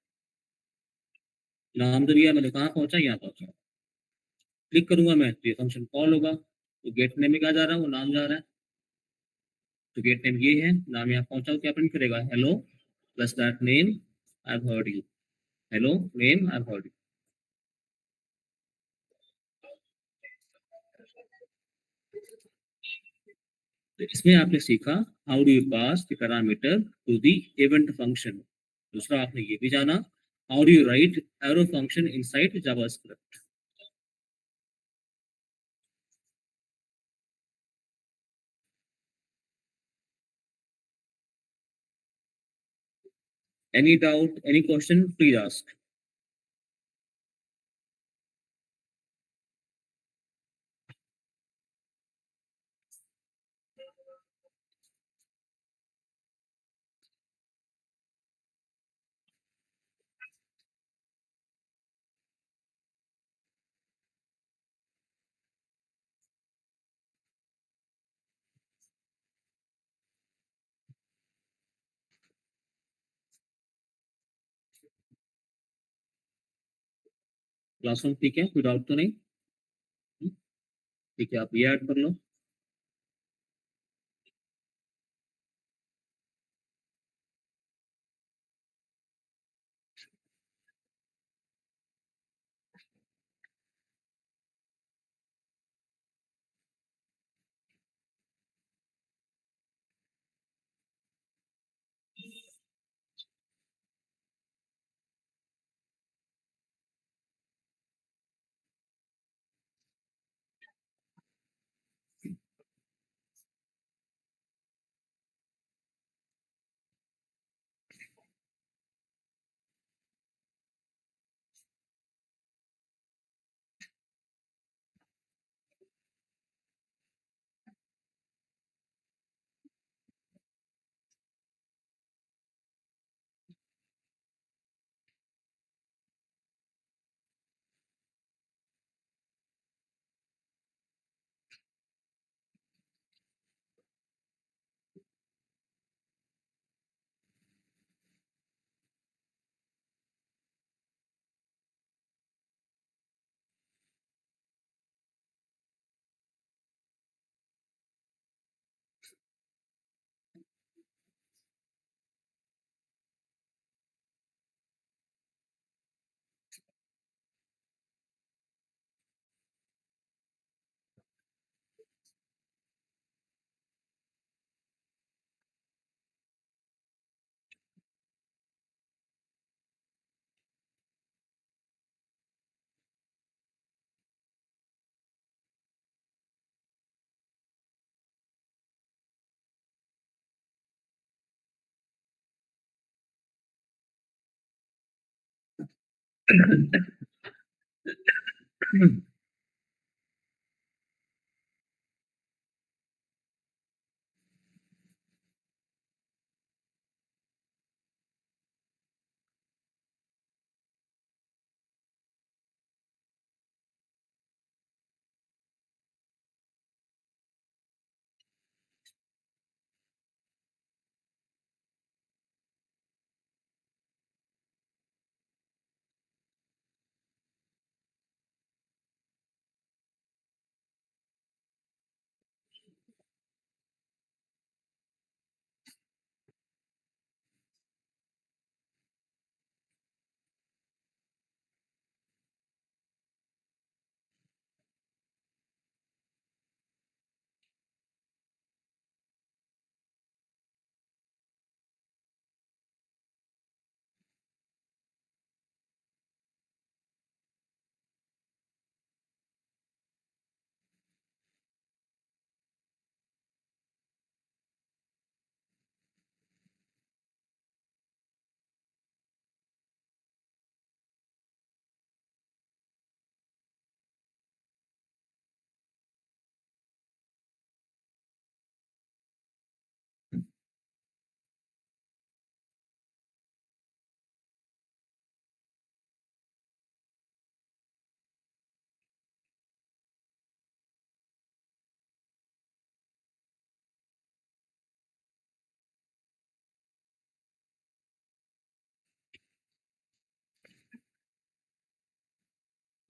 नाम तो दिया मैंने, कहाँ पहुंचा, यहाँ पहुंचा। क्लिक करूंगा मैं तो ये फंक्शन कॉल होगा। तो गेट नेम में क्या जा रहा है, वो नाम जा रहा है। तो गेट नेम ये है, नाम यहाँ पहुंचा, क्या प्रिंट करेगा, hello plus that name I heard you. Hello name I heard you. तो इसमें आपने सीखा how do you pass the parameter to the event function. दूसरा आपने ये भी जाना how do you write arrow function inside JavaScript. Any doubt, any question, please ask. Classroom ठीक है, कोई डाउट तो नहीं? ठीक है, आप ये ऐड कर लो।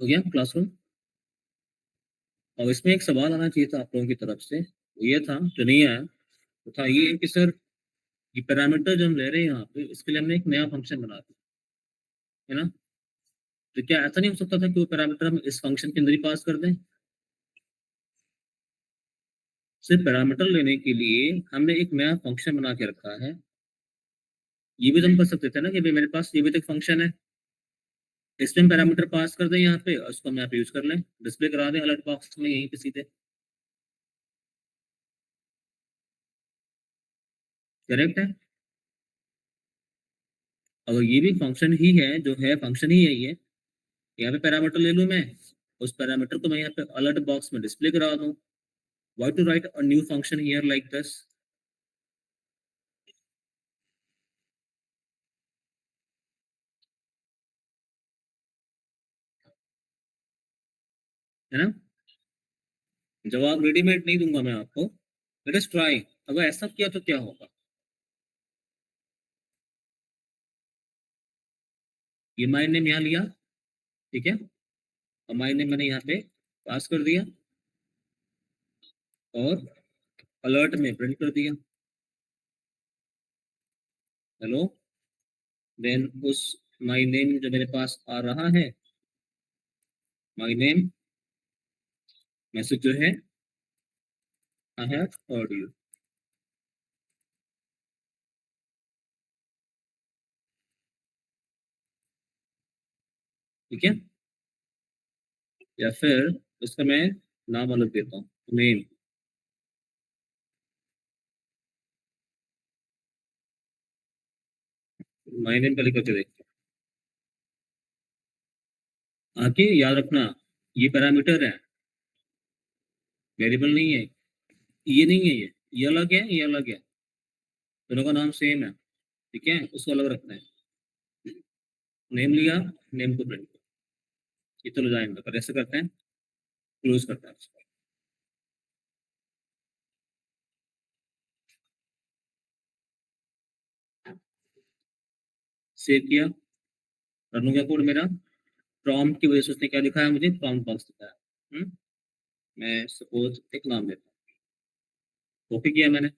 हो गया क्लासरूम। और इसमें एक सवाल आना चाहिए था आप लोगों की तरफ से, वो ये था, जो नहीं आया, वो था ये कि सर ये पैरामीटर जो हम ले रहे हैं यहाँ पे, इसके लिए हमने एक नया फंक्शन बना दिया, है ना? तो क्या ऐसा नहीं हो सकता था कि वो पैरामीटर हम इस फंक्शन के अंदर ही पास कर दें? सिर्फ पैरामीटर लेने के लिए हमने एक नया फंक्शन बना के रखा है। ये भी तो हम कर सकते थे ना कि भाई मेरे पास ये भी तो एक फंक्शन है, इसमें हम पैरामीटर पास कर दें यहाँ पे और उसको हम यहाँ पे यूज कर लें, डिस्प्ले करा दें अलर्ट बॉक्स में यहीं पे सीधे। करेक्ट है? अगर ये भी फंक्शन ही है, जो है फंक्शन ही है ये, यहाँ पे पैरामीटर ले लूं मैं, उस पैरामीटर को मैं यहाँ पे अलर्ट बॉक्स में डिस्प्ले करा दूं। Why to write a new function here like this? है ना? जवाब रेडीमेड नहीं दूंगा मैं आपको, लेट अस ट्राई। अगर ऐसा किया तो क्या होगा? ये माय नेम यहाँ लिया, ठीक है, और माय नेम मैंने यहाँ पे पास कर दिया और अलर्ट में प्रिंट कर दिया, हेलो। देन उस माय नेम जो मेरे पास आ रहा है, माय नेम मैसेज जो है, आई हैव हर्ड यू, ठीक है। या फिर उसका मैं नाम अलग देता हूँ, नेम, माय नेम का लिख करके देखते हैं। आके याद रखना, ये पैरामीटर है, वेरिएबल नहीं है, ये नहीं है, ये अलग है, ये अलग है, दोनों का नाम सेम है, ठीक है, उसको अलग रखना है। नेम लिया, नेम को प्रिंट, ये तो जाएंगे, पर ऐसे करते हैं, क्लोज करते हैं इसको। सेव किया, रन हो गया कोड मेरा। प्रॉम्प्ट की वजह से उसने क्या दिखाया मुझे, प्रॉम्प्ट बॉक्स दिखाया। मैं सपोज एक नाम देता हूँ, कॉपी किया मैंने,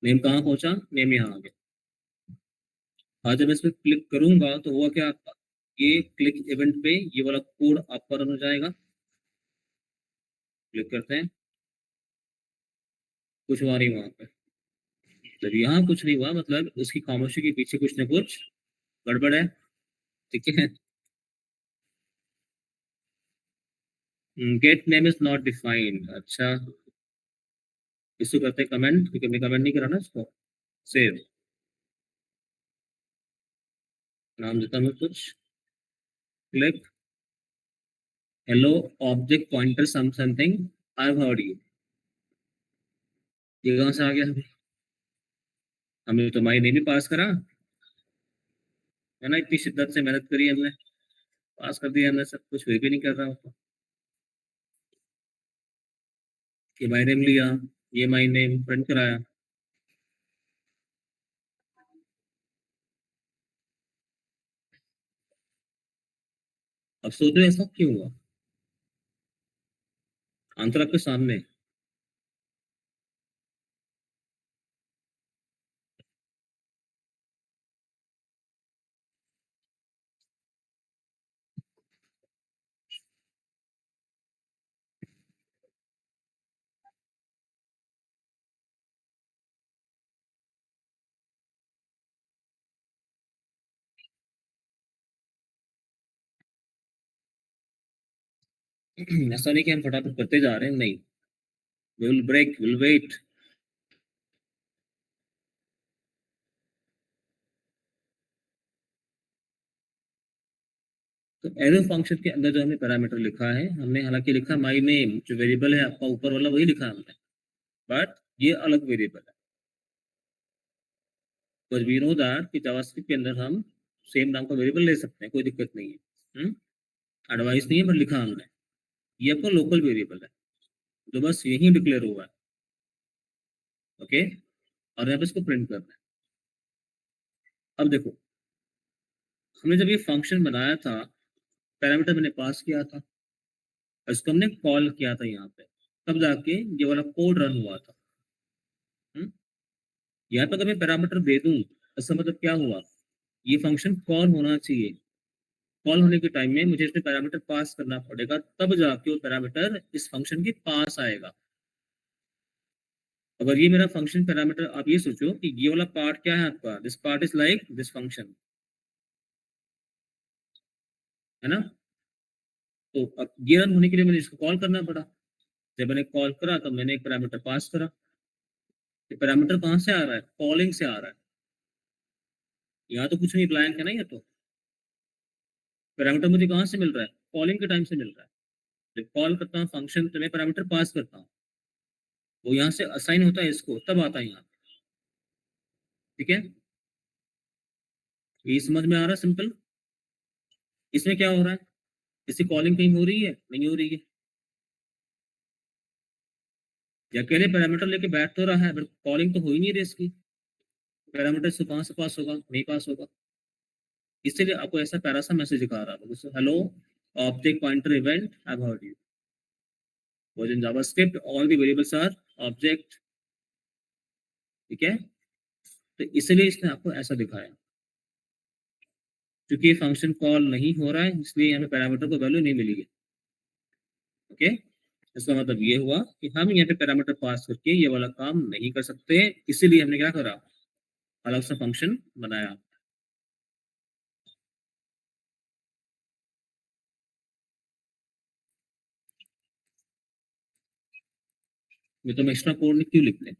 नेम कहाँ पहुंचा, नेम यहाँ आ गया। आज जब मैं इस पर क्लिक करूंगा तो हुआ क्या, ये क्लिक इवेंट पे ये वाला कोड आपका रन हो जाएगा। क्लिक करते हैं, कुछ हुआ नहीं वहां पे, जब यहाँ कुछ नहीं हुआ मतलब उसकी खामोशी के पीछे कुछ ना कुछ गड़बड़ है, ठीक है। Gate name is not defined, अच्छा, इसको करते हैं कमेंट, क्योंकि हमने कमेंट नहीं करा ना इसको। सेव, नाम देता हूँ कुछ, click, hello object pointer something, I have heard you. ये कहाँ से आ गया, हमने तो माई नेम ही पास करा है ना, इतनी शिद्दत से मेहनत करी हमने, पास कर दिया हमने सब कुछ, फिर भी नहीं कर रहा होता। ये माई नेम लिया, ये माई नेम प्रिंट कराया। अब सोचो ऐसा क्यों हुआ, आंसर आपके सामने है। ऐसा नहीं कि हम फटाफट करते जा रहे हैं, नहीं, विल ब्रेक, विल वेट। तो एरो फंक्शन के अंदर जो हमने पैरामीटर लिखा है, हमने हालांकि लिखा माई नेम, जो वेरिएबल है आपका ऊपर वाला वही लिखा हमने, बट ये अलग वेरिएबल है। बट वी नो दैट कि जावास्क्रिप्ट के अंदर हम सेम नाम का वेरिएबल ले सकते हैं, कोई दिक्कत नहीं है। एडवाइस नहीं है, पर लिखा हमने, ये आपका लोकल वेरिएबल है जो बस यही डिक्लेयर हुआ है, ओके। और यहाँ पे इसको प्रिंट करना है। अब देखो, हमने जब ये फंक्शन बनाया था, पैरामीटर मैंने पास किया था, इसको हमने कॉल किया था यहाँ पे, तब जाके ये वाला कोड रन हुआ था। यहाँ पे अगर मैं पैरामीटर दे दूं, इसका मतलब क्या हुआ, ये फंक्शन कॉल होना चाहिए। कॉल होने के टाइम में मुझे इसमें पैरामीटर पास करना पड़ेगा, तब जाके वो पैरामीटर इस फंक्शन के पास आएगा। अगर ये मेरा फंक्शन पैरामीटर, आप ये सोचो कि ये वाला पार्ट क्या है आपका, this part is like this function, है ना। तो अब ये रन होने के लिए मुझे इसको कॉल करना पड़ा। जब मैंने कॉल करा तो मैंने एक पैरामीटर पास करा। ये पैरामीटर कहाँ से आ रहा है, कॉलिंग से आ रहा है। यहाँ तो कुछ नहीं, ब्लैंक है ना ये तो। पैरामीटर मुझे कहाँ से मिल रहा है, कॉलिंग के टाइम से मिल रहा है। जब कॉल करता हूँ फंक्शन तो मैं पैरामीटर पास करता हूँ, वो यहाँ से असाइन होता है इसको, तब आता है यहाँ पे। ठीक है, ये समझ में आ रहा है सिंपल। इसमें क्या हो रहा है, इसकी कॉलिंग कहीं हो रही है, नहीं हो रही है। या अकेले पैरामीटर लेके बैठ तो रहा है, बट कॉलिंग तो हो ही नहीं रही इसकी। पैरामीटर से कहाँ से पास होगा, नहीं पास होगा। इसलिए आपको ऐसा प्यारा सा मैसेज दिखा रहा है, hello object pointer event I have heard you was in JavaScript, all the variables are object। ठीक है, तो इसलिए इसने आपको ऐसा दिखाया। क्योंकि ये फंक्शन कॉल नहीं हो रहा है, इसलिए यहाँ पे पैरामीटर को वैल्यू नहीं मिली है। ओके, इसका मतलब ये हुआ कि हम यहाँ पे पैरामीटर पास करके ये वाला काम नहीं कर सकते, इसीलिए हमने क्या करा, अलग सा फंक्शन बनाया। ये तो हम एक्स्ट्रा कोड क्यों लिखते हैं,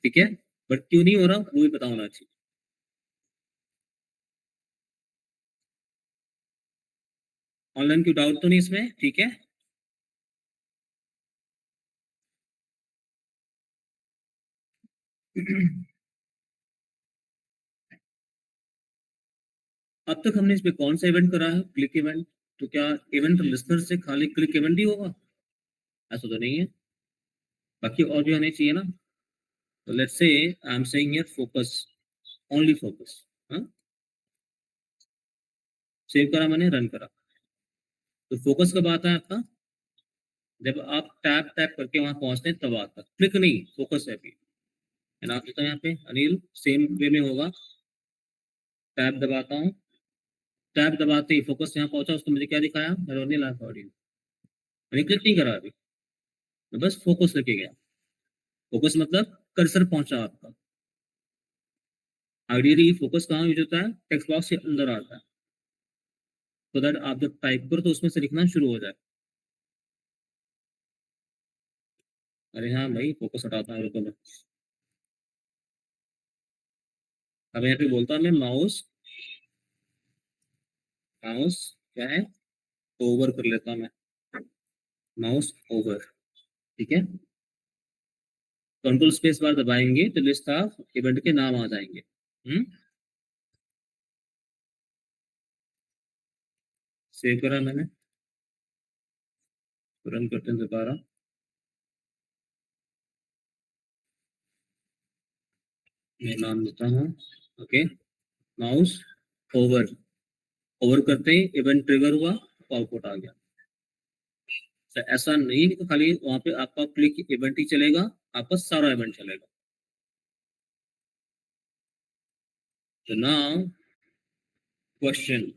ठीक है, बट क्यों नहीं हो रहा वो भी पता होना चाहिए। ऑनलाइन क्यों डाउट तो नहीं इसमें, ठीक है। अब तक हमने इस पे कौन सा इवेंट करा है, क्लिक इवेंट। तो क्या इवेंट लिस्टर से खाली क्लिक इवेंट ही होगा, ऐसा तो नहीं है, बाकी और भी होने चाहिए ना। तो let's say I am saying here focus, only focus. Save करा मैंने, रन करा। तो फोकस कब आता है आपका, जब आप टैप टैप करके वहां पहुंचते हैं तब आता है, क्लिक नहीं, फोकस है अभी। नाम लिखा यहाँ पे अनिल, सेम वे में होगा। टैप दबाता हूँ, टैप दबाते ही फोकस यहाँ पहुंचा, उसको मुझे क्या दिखाया, अनिल ऑडियो। मैंने क्लिक नहीं करा अभी, मैं बस फोकस लेके गया। फोकस मतलब कर्सर पहुंचा आपका। आइडियली फोकस कहाँ यूज होता है, टेक्स्ट बॉक्स के अंदर आता है, तो दैट आप जब टाइप करो तो उसमें से लिखना शुरू हो जाए। अरे हाँ भाई, फोकस हटाता है, रुको मैं। अब यहाँ पे बोलता हूँ मैं माउस, माउस क्या है, ओवर कर लेता हूँ मैं, माउस ओवर। ठीक है, कंट्रोल स्पेस बार दबाएंगे तो लिस्ट ऑफ इवेंट के नाम आ जाएंगे। सेव करा मैंने, रन करते हैं दोबारा। मैं नाम देता हूँ, ओके, माउस ओवर। ओवर करते ही इवेंट ट्रिगर हुआ, आउटपुट आ गया। तो ऐसा नहीं कि खाली वहां पे आपका क्लिक इवेंट ही चलेगा, आपका सारा इवेंट चलेगा। तो now question,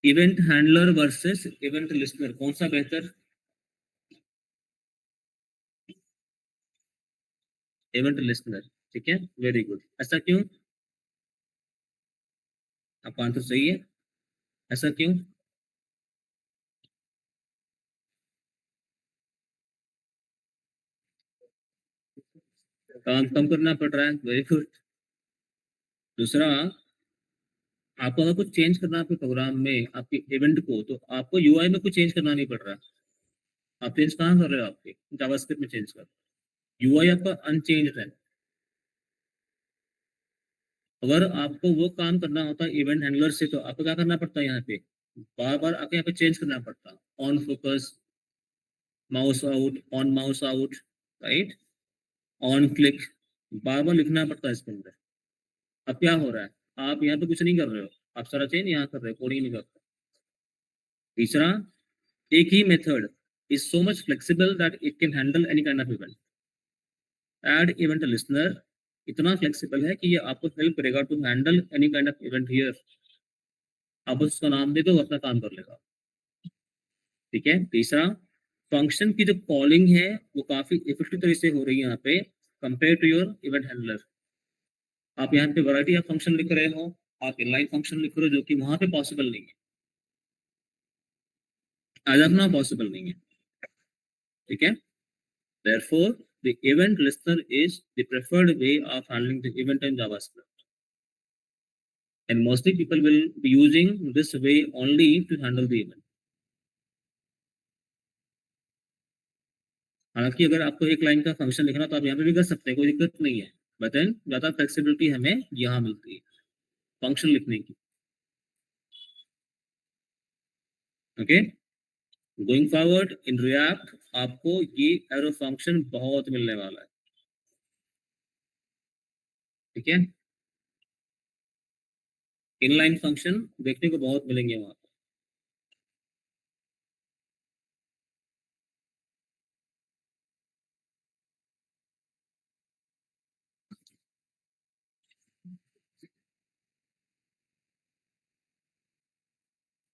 event handler versus event listener, कौन सा बेहतर। इवेंट लिस्टनर, ठीक है, वेरी गुड। ऐसा क्यों, आपका आंसर सही है, ऐसा क्यों। काम कम करना पड़ रहा है, वेरी गुड। दूसरा, आपको अगर कुछ चेंज करना है आपके प्रोग्राम में, आपके इवेंट को, तो आपको यूआई में कुछ चेंज करना नहीं पड़ रहा है। आप चेंज कहाँ कर रहे हो, आपके जावास्क्रिप्ट में चेंज कर, यूआई आपका अनचेंज्ड है। अगर आपको वो काम करना होता है इवेंट हैंडलर से, तो आपको क्या करना पड़ता है, यहाँ पे बार बार आके यहाँ पे चेंज करना पड़ता है, on focus, mouse out, on mouse out, right, on click, बार बार लिखना पड़ता है इसके अंदर। अब क्या हो रहा है, आप यहाँ पे कुछ नहीं कर रहे हो, आप सारा चेंज यहाँ कर रहे हैं, कोडिंग नहीं करते। तीसरा, एक ही method is so much flexible that it can handle any kind of event. Add event listener इतना फ्लेक्सिबल है कि ये आपको हेल्प करेगा to handle any kind of event here. आप उसका नाम दे दो, वो अपना काम कर लेगा। ठीक है। तीसरा, फंक्शन की जो कॉलिंग है वो काफी इफेक्टिव तरीके से हो रही है यहाँ पे compare to your event handler. आप यहाँ पे वैरायटी ऑफ फंक्शन लिख रहे हो, आप इनलाइन फंक्शन लिख रहे हो, जो कि वहां पे पॉसिबल नहीं है, आज अपना पॉसिबल नहीं है। ठीक है। Therefore, the event listener is the preferred way of handling the event in JavaScript. And mostly people will be using this way only to handle the event. हालांकि अगर आपको एक लाइन का फंक्शन लिखना तो आप यहाँ पे भी कर सकते हैं, कोई दिक्कत नहीं है, बट देन ज्यादा फ्लेक्सिबिलिटी हमें यहाँ मिलती है फंक्शन लिखने की। Okay, going forward in React आपको ये एरो फंक्शन बहुत मिलने वाला है। ठीक है, इनलाइन फंक्शन देखने को बहुत मिलेंगे वहां।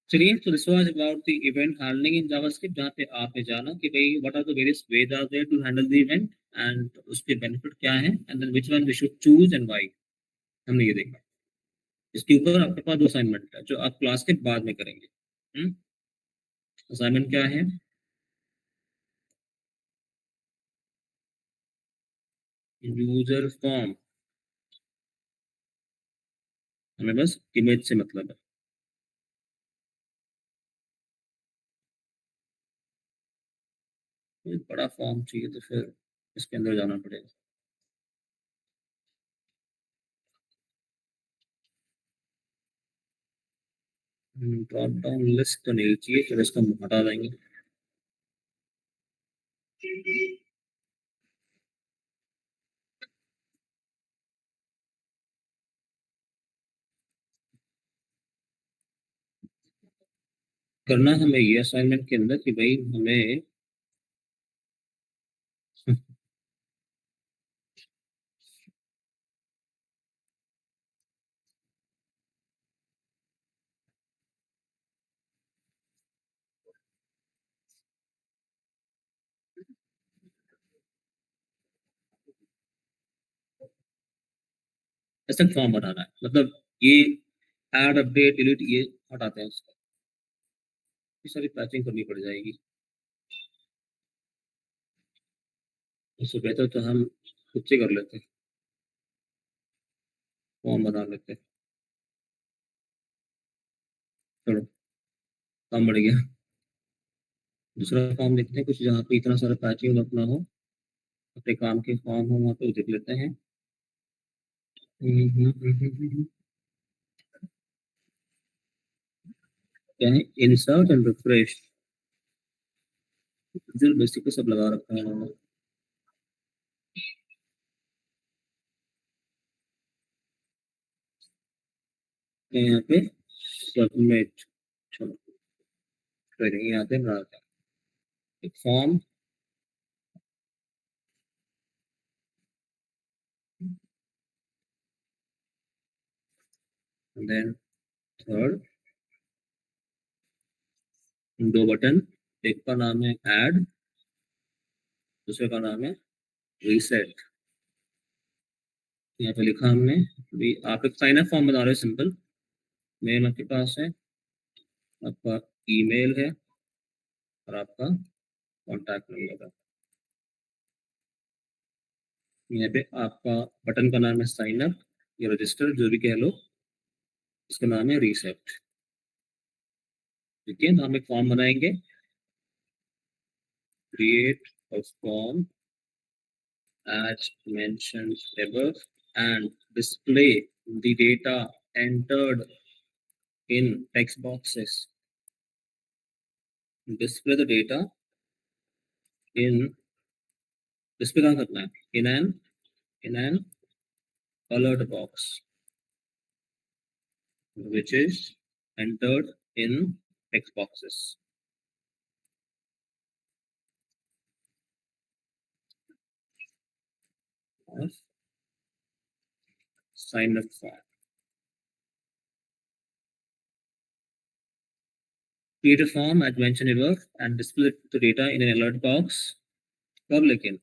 चलिए, तो this was about the event handling in JavaScript, जहाँ पे आपने जाना कि भाई what are the various ways are there to handle the event and उसके बेनिफिट क्या है and then which one we should choose and why. हमने ये देखा। इसके ऊपर आपके पास 2 असाइनमेंट है जो आप क्लास के बाद में करेंगे। असाइनमेंट क्या है? यूजर फॉर्म, हमें बस इमेज से मतलब है। कोई बड़ा फॉर्म चाहिए तो फिर इसके अंदर जाना पड़ेगा। ड्रॉप डाउन लिस्ट तो नहीं चाहिए, फिर इसको हटा देंगे। करना हमें ये असाइनमेंट के अंदर कि भाई हमें ऐसा फॉर्म बनाना है, मतलब ये ऐड अपडेट डिलीट ये हटाते हैं उसका, ये सारी पैचिंग करनी पड़ जाएगी। इससे बेहतर तो हम खुद से कर लेते, फॉर्म बना लेते। चलो, काम बढ़ गया। दूसरा फॉर्म देखते हैं कुछ जहाँ पे इतना सारा पैचिंग अपना हो, अपने काम के फॉर्म हो, वहाँ पे देख लेते हैं। क्या है? Insert and refresh, visual basic पे सब लगा रखा है इन्होंने। यहाँ पे सबमिट, चलो फिर यहाँ पे बनाते हैं एक फॉर्म। देन थर्ड 2 बटन, एक का नाम है ऐड, दूसरे का नाम है रीसेट। यहाँ पे लिखा हमने भी, आप एक साइन अप फॉर्म बना रहे हो सिंपल, मेल आपके पास है, आपका ईमेल है और आपका कॉन्टैक्ट नंबर है। यहाँ पे आपका बटन का नाम है साइन अप या रजिस्टर, जो भी कह लो, इसका नाम है रीसेट। ठीक है, तो हम एक फॉर्म बनाएंगे, create a form as mentioned above and display the data entered in text boxes. Display the data in, display कहाँ करना है? in an alert box. which is entered in text boxes. Of sign up form. Create a form as mentioned above and display the data in an alert box. कब लेकिन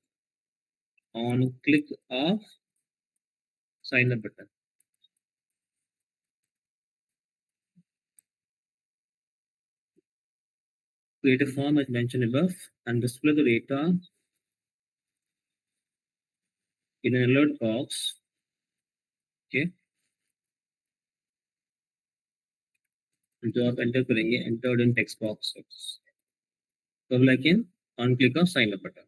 on click of sign up button. Create a form as mentioned above and display the data in an alert box. Okay. जो आप enter करेंगे entered in text box. कब लेकिन on click of sign up button.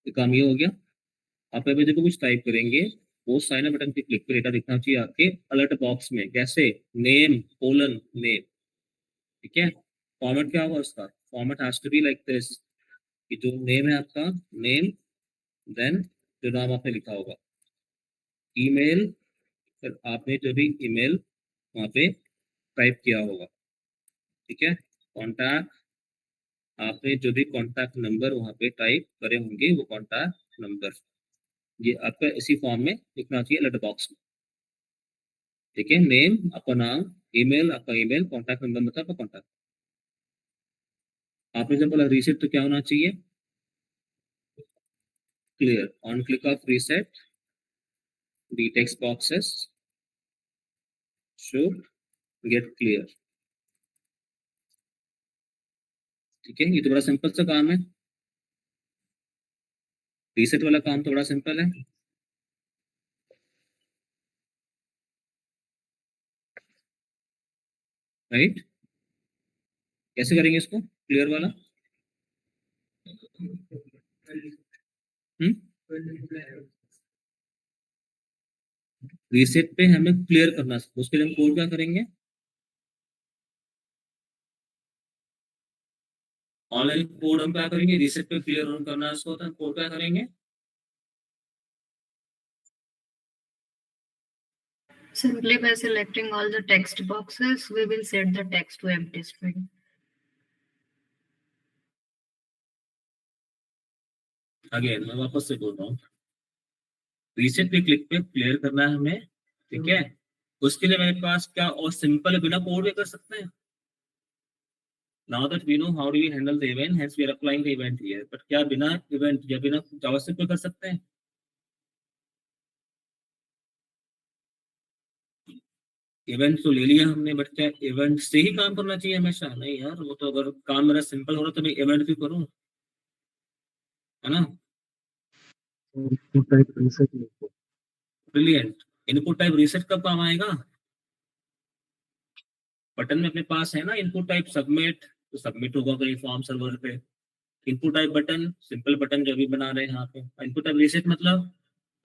ये काम ये हो गया. आप अभी जब कुछ टाइप करेंगे वो साइन अप बटन पे क्लिक पे डेटा दिखना चाहिए आपके अलर्ट बॉक्स में. कैसे? Name colon name. ठीक है. फॉर्मेट क्या होगा उसका? Format has to be like this कि जो नेम है आपका नेम देन जो नाम आपने लिखा होगा ईमेल फिर आपने जो भी ईमेल वहां पे टाइप किया होगा. ठीक है. कॉन्टैक्ट आपने जो भी कॉन्टैक्ट नंबर वहां पे टाइप करे होंगे वो कॉन्टैक्ट नंबर ये आपका इसी फॉर्म में लिखना चाहिए अलर्ट बॉक्स में. ठीक है. नेम आपका नाम आपका ईमेल कॉन्टैक्ट नंबर मतलब आपका कॉन्टैक्ट. आपने जब बोला रीसेट तो क्या होना चाहिए? Clear. On click of reset the text boxes should get clear. ठीक है. ये तो बड़ा सिंपल सा काम है. रीसेट वाला काम तो बड़ा सिंपल है. राइट. कैसे करेंगे इसको क्लियर वाला? रीसेट पे हमें क्लियर करना है. उसके लिए हम कोड क्या करेंगे? ऑनलाइन कोड हम क्या करेंगे? रीसेट पे क्लियर रन करना है उसको तो हम कोड क्या करेंगे? Simply by selecting all the text boxes, we will set the text to empty string. Again मैं वापस से बोल रहा हूँ. रीसेट पे क्लिक पे क्लियर करना है हमें. ठीक है. उसके लिए मेरे पास क्या और सिंपल बिना कोड भी कर सकते हैं. Now that we know how do we handle the event, hence we are applying the event here. But क्या बिना event या बिना JavaScript पे कर सकते हैं? इवेंट तो ले लिया हमने बट क्या इवेंट से ही काम करना चाहिए हमेशा? नहीं यार. वो तो अगर काम मेरा सिंपल हो रहा तो मैं इवेंट भी करूं. है ना. ब्रिलियंट. इनपुट टाइप रीसेट कब काम आएगा? बटन में अपने पास है ना इनपुट टाइप सबमिट. तो सबमिट होगा कहीं फॉर्म सर्वर पे. Input type button simple button जो भी बना रहे हैं यहाँ पे. इनपुट टाइप रीसेट मतलब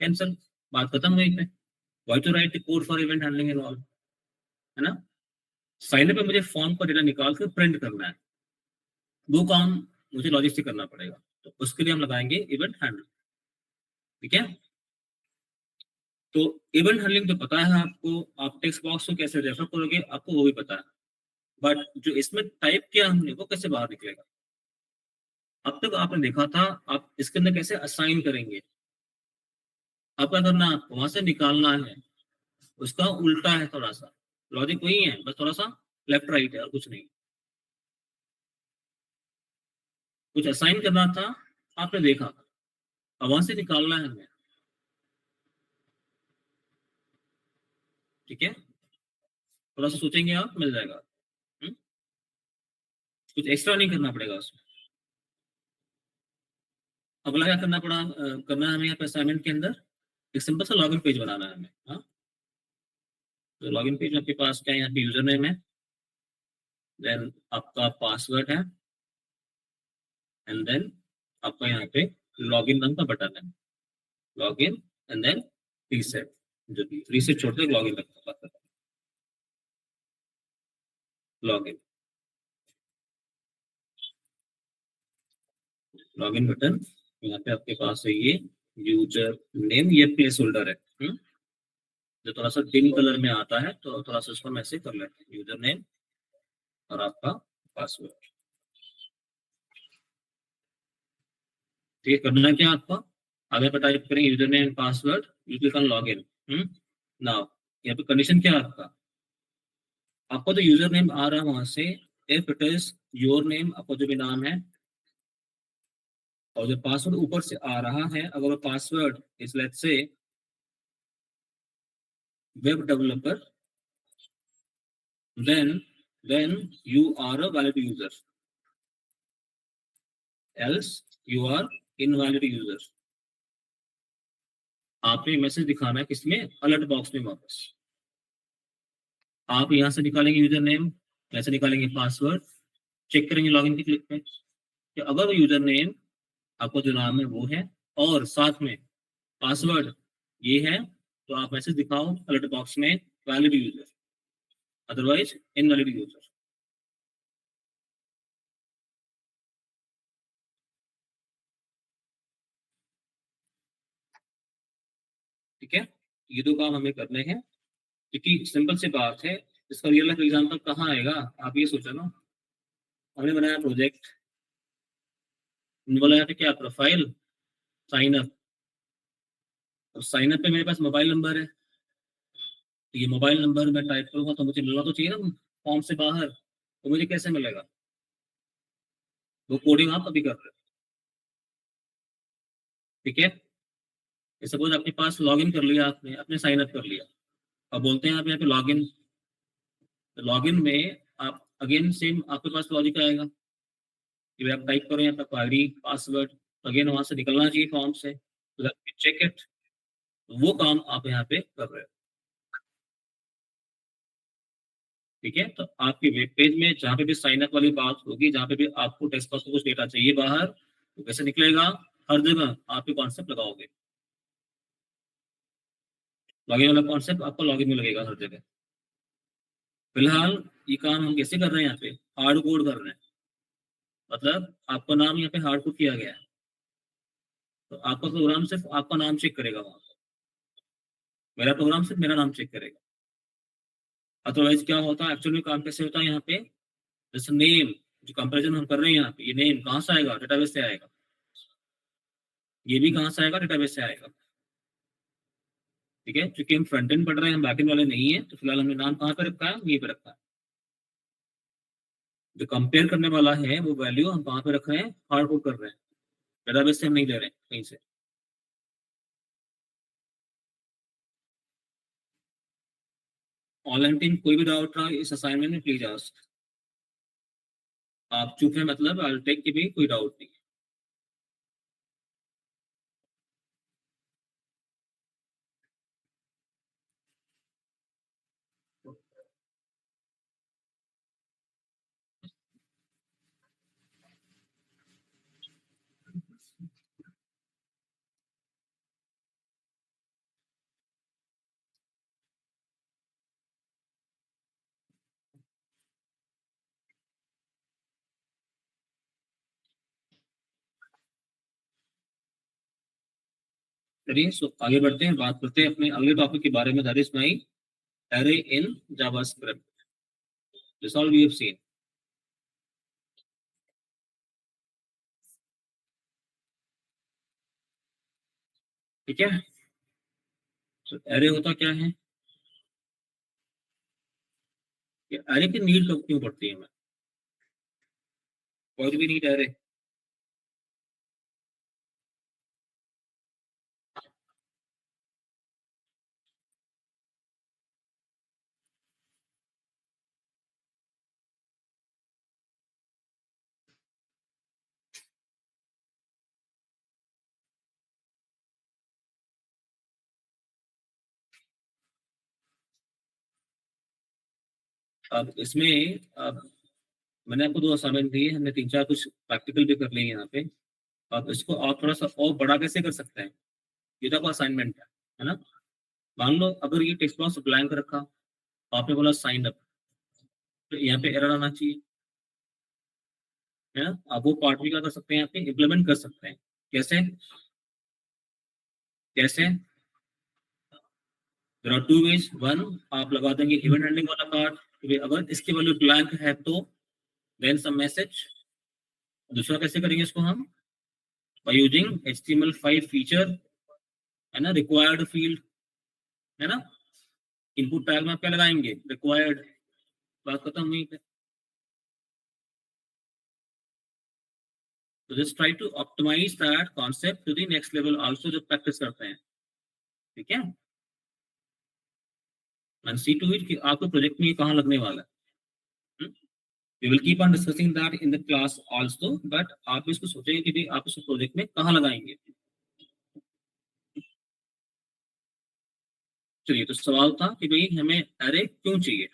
कैंसिल. बात खत्म वहीं पे. Why to write code for event handling and all. है ना. साइनअप पे मुझे फॉर्म का डेटा निकाल कर प्रिंट करना है. वो काम मुझे लॉजिक से करना पड़ेगा. तो उसके लिए हम लगाएंगे इवेंट हैंडल. ठीक है. तो इवेंट हैंडलिंग तो पता है आपको. आप टेक्स्ट बॉक्स को कैसे रेफर करोगे आपको वो भी पता है. बट जो इसमें टाइप किया हमने वो कैसे बाहर निकलेगा? अब तक आपने देखा था. आप इसके अंदर कैसे असाइन करेंगे? अब क्या करना है? आपको वहां से निकालना है. उसका उल्टा है थोड़ा सा. लॉजिक वही है बस थोड़ा सा लेफ्ट राइट है और कुछ नहीं. कुछ असाइन करना था आपने देखा. अब वहां से निकालना है हमें. ठीक है. थोड़ा सा सोचेंगे आप मिल जाएगा. हुँ? कुछ एक्स्ट्रा नहीं करना पड़ेगा उसमें. अगला क्या करना है हमें यहाँ पे असाइनमेंट के अंदर एक सिंपल सा लॉगिन पेज बनाना है हमें. हाँ. तो लॉगिन पेज आपके पास क्या है? यहाँ पे यूजर नेम है. देन आपका पासवर्ड है. एंड देन आपका यहाँ पे लॉगिन नाम का बटन है. Login and then reset. जो रीसेट छोड़ते लॉगिन तक बात करते हैं. Login login button. यहाँ पे आपके पास है ये यूजर नेम. ये प्लेस होल्डर है. जो थोड़ा सा डिम कलर में आता है, तो थोड़ा सा इसको हम ऐसे कर लेते हैं, यूजर नेम और आपका पासवर्ड। ठीक है, करना है क्या आपका, आगे पर टाइप करेंगे user name password, you click on log in. Now यहाँ पे कंडीशन क्या है आपका तो यूजर नेम आ रहा है वहां से, if it is your name, आपका जो भी नाम है, और जो पासवर्ड ऊपर से आ रहा है, अगर password is let's say web developer, then you are a valid user, else you are invalid user। आपने मैसेज दिखाना है किसमें, अलर्ट बॉक्स में वापस। आप यहां से निकालेंगे यूजर नेम, ऐसे निकालेंगे पासवर्ड, चेक करेंगे लॉगिन की क्लिक पे कि अगर वो यूजर नेम आपको जो नाम है वो है और साथ में पासवर्ड ये है, तो आप मैसेज दिखाओ अलर्ट बॉक्स में valid user, otherwise invalid user. ठीक है, ये दो काम हमें करने हैं, क्योंकि सिंपल सी बात है, इसका रियल लाइफ एग्जांपल कहाँ आएगा, आप ये सोचो ना। हमने बनाया प्रोजेक्ट, बोला यहाँ पे क्या, प्रोफाइल, साइन अप, और साइन अप पे मेरे पास मोबाइल नंबर है, तो ये मोबाइल नंबर मैं टाइप करूंगा तो मुझे मिलना तो चाहिए ना फॉर्म से बाहर, तो मुझे कैसे मिलेगा, वो कोडिंग आप अभी कर रहे हो। ठीक है, सपोज आपके पास लॉगिन कर लिया आपने, अपने साइन अप कर लिया, अब बोलते हैं आप यहाँ पे लॉगिन, तो लॉगिन में आप अगेन सेम आपके पास लॉजिक आएगा कि भाई आप टाइप करो यहाँ पे आईडी पासवर्ड, अगेन वहां से निकलना चाहिए फॉर्म से, चेक इट, वो काम आप यहाँ पे कर रहे हो। ठीक है, तो आपके वेब पेज में जहाँ पे भी साइन अप वाली बात होगी, जहाँ पे भी आपको टेक्स्ट बॉक्स में कुछ डेटा चाहिए बाहर, तो कैसे निकलेगा, हर जगह आप ये कॉन्सेप्ट लगाओगे, लॉगिन वाला कॉन्सेप्ट आपको लॉगिन में लगेगा हर जगह। फिलहाल ये काम हम कैसे कर रहे हैं, यहाँ पे हार्ड कोड कर रहे हैं, मतलब आपका नाम यहाँ पे हार्ड कोड किया गया है, तो आपका प्रोग्राम सिर्फ आपका नाम चेक करेगा वहां पर, मेरा प्रोग्राम सिर्फ मेरा नाम चेक करेगा। अदरवाइज क्या होता है, एक्चुअली काम कैसे होता है यहाँ पे, जैसे नेम, जो कंपेरिजन हम कर रहे हैं यहाँ पे, ये नेम कहाँ से आएगा, डेटाबेस से आएगा, ये भी कहाँ से आएगा, डेटाबेस से आएगा। ठीक है, क्योंकि हम फ्रंट एंड पढ़ रहे हैं, हम बैक एंड वाले नहीं है, तो फिलहाल हमने नाम कहाँ पे रखा है, यहीं पे रखा है। जो कंपेयर करने वाला है वो वैल्यू हम कहाँ पे रख रहे हैं, हार्ड कोड कर रहे हैं, डेटाबेस से हम नहीं ले रहे हैं कहीं से। ऑनलाइन टीम कोई भी डाउट रहा इस असाइनमेंट में प्लीज आस्क, आप चुप है मतलब आई टेक की भी कोई डाउट नहीं। चलिए सो आगे बढ़ते हैं, बात करते हैं अपने अगले टॉपिक के बारे में, that is my array in JavaScript, this all we have seen। ठीक है, तो एरे होता क्या है, एरे की नीड कब क्यों पड़ती है हमें, कोई भी नीड एरे। अब इसमें अब मैंने आपको दो असाइनमेंट दिए, हमने तीन चार कुछ प्रैक्टिकल भी कर लिए यहाँ पे। अब इसको और थोड़ा सा और बड़ा कैसे कर सकते हैं, ये तो आपका असाइनमेंट है ना। मान लो अगर ये टेक्स्ट बॉक्स ब्लैंक रखा, आपने बोला साइन अप, तो यहाँ पे एरर आना चाहिए, है ना। आप वो पार्ट भी क्या कर सकते हैं, यहाँ पे इम्प्लीमेंट कर सकते हैं। कैसे कैसे there are two ways, one आप लगा देंगे इवेंट हैंडलिंग वाला पार्ट, अगर इसके वैल्यू ब्लैंक है तो देन सम मैसेज। दूसरा कैसे करेंगे इसको हम, बाय यूजिंग HTML5 फीचर, है ना, रिक्वायर्ड फील्ड, है ना, इनपुट टैग में आप क्या लगाएंगे, रिक्वायर्ड, बात खत्म हुई। तो just try to optimize that concept to the next level also, जब प्रैक्टिस करते हैं, ठीक है। एंड सी टू इट कि आपको प्रोजेक्ट में ये कहाँ लगने वाला है। We will keep on discussing that in the class also, but आप इसको सोचेंगे कि भाई आप इसको प्रोजेक्ट में कहाँ लगाएंगे। चलिए, तो सवाल था कि भाई हमें अरे क्यों चाहिए।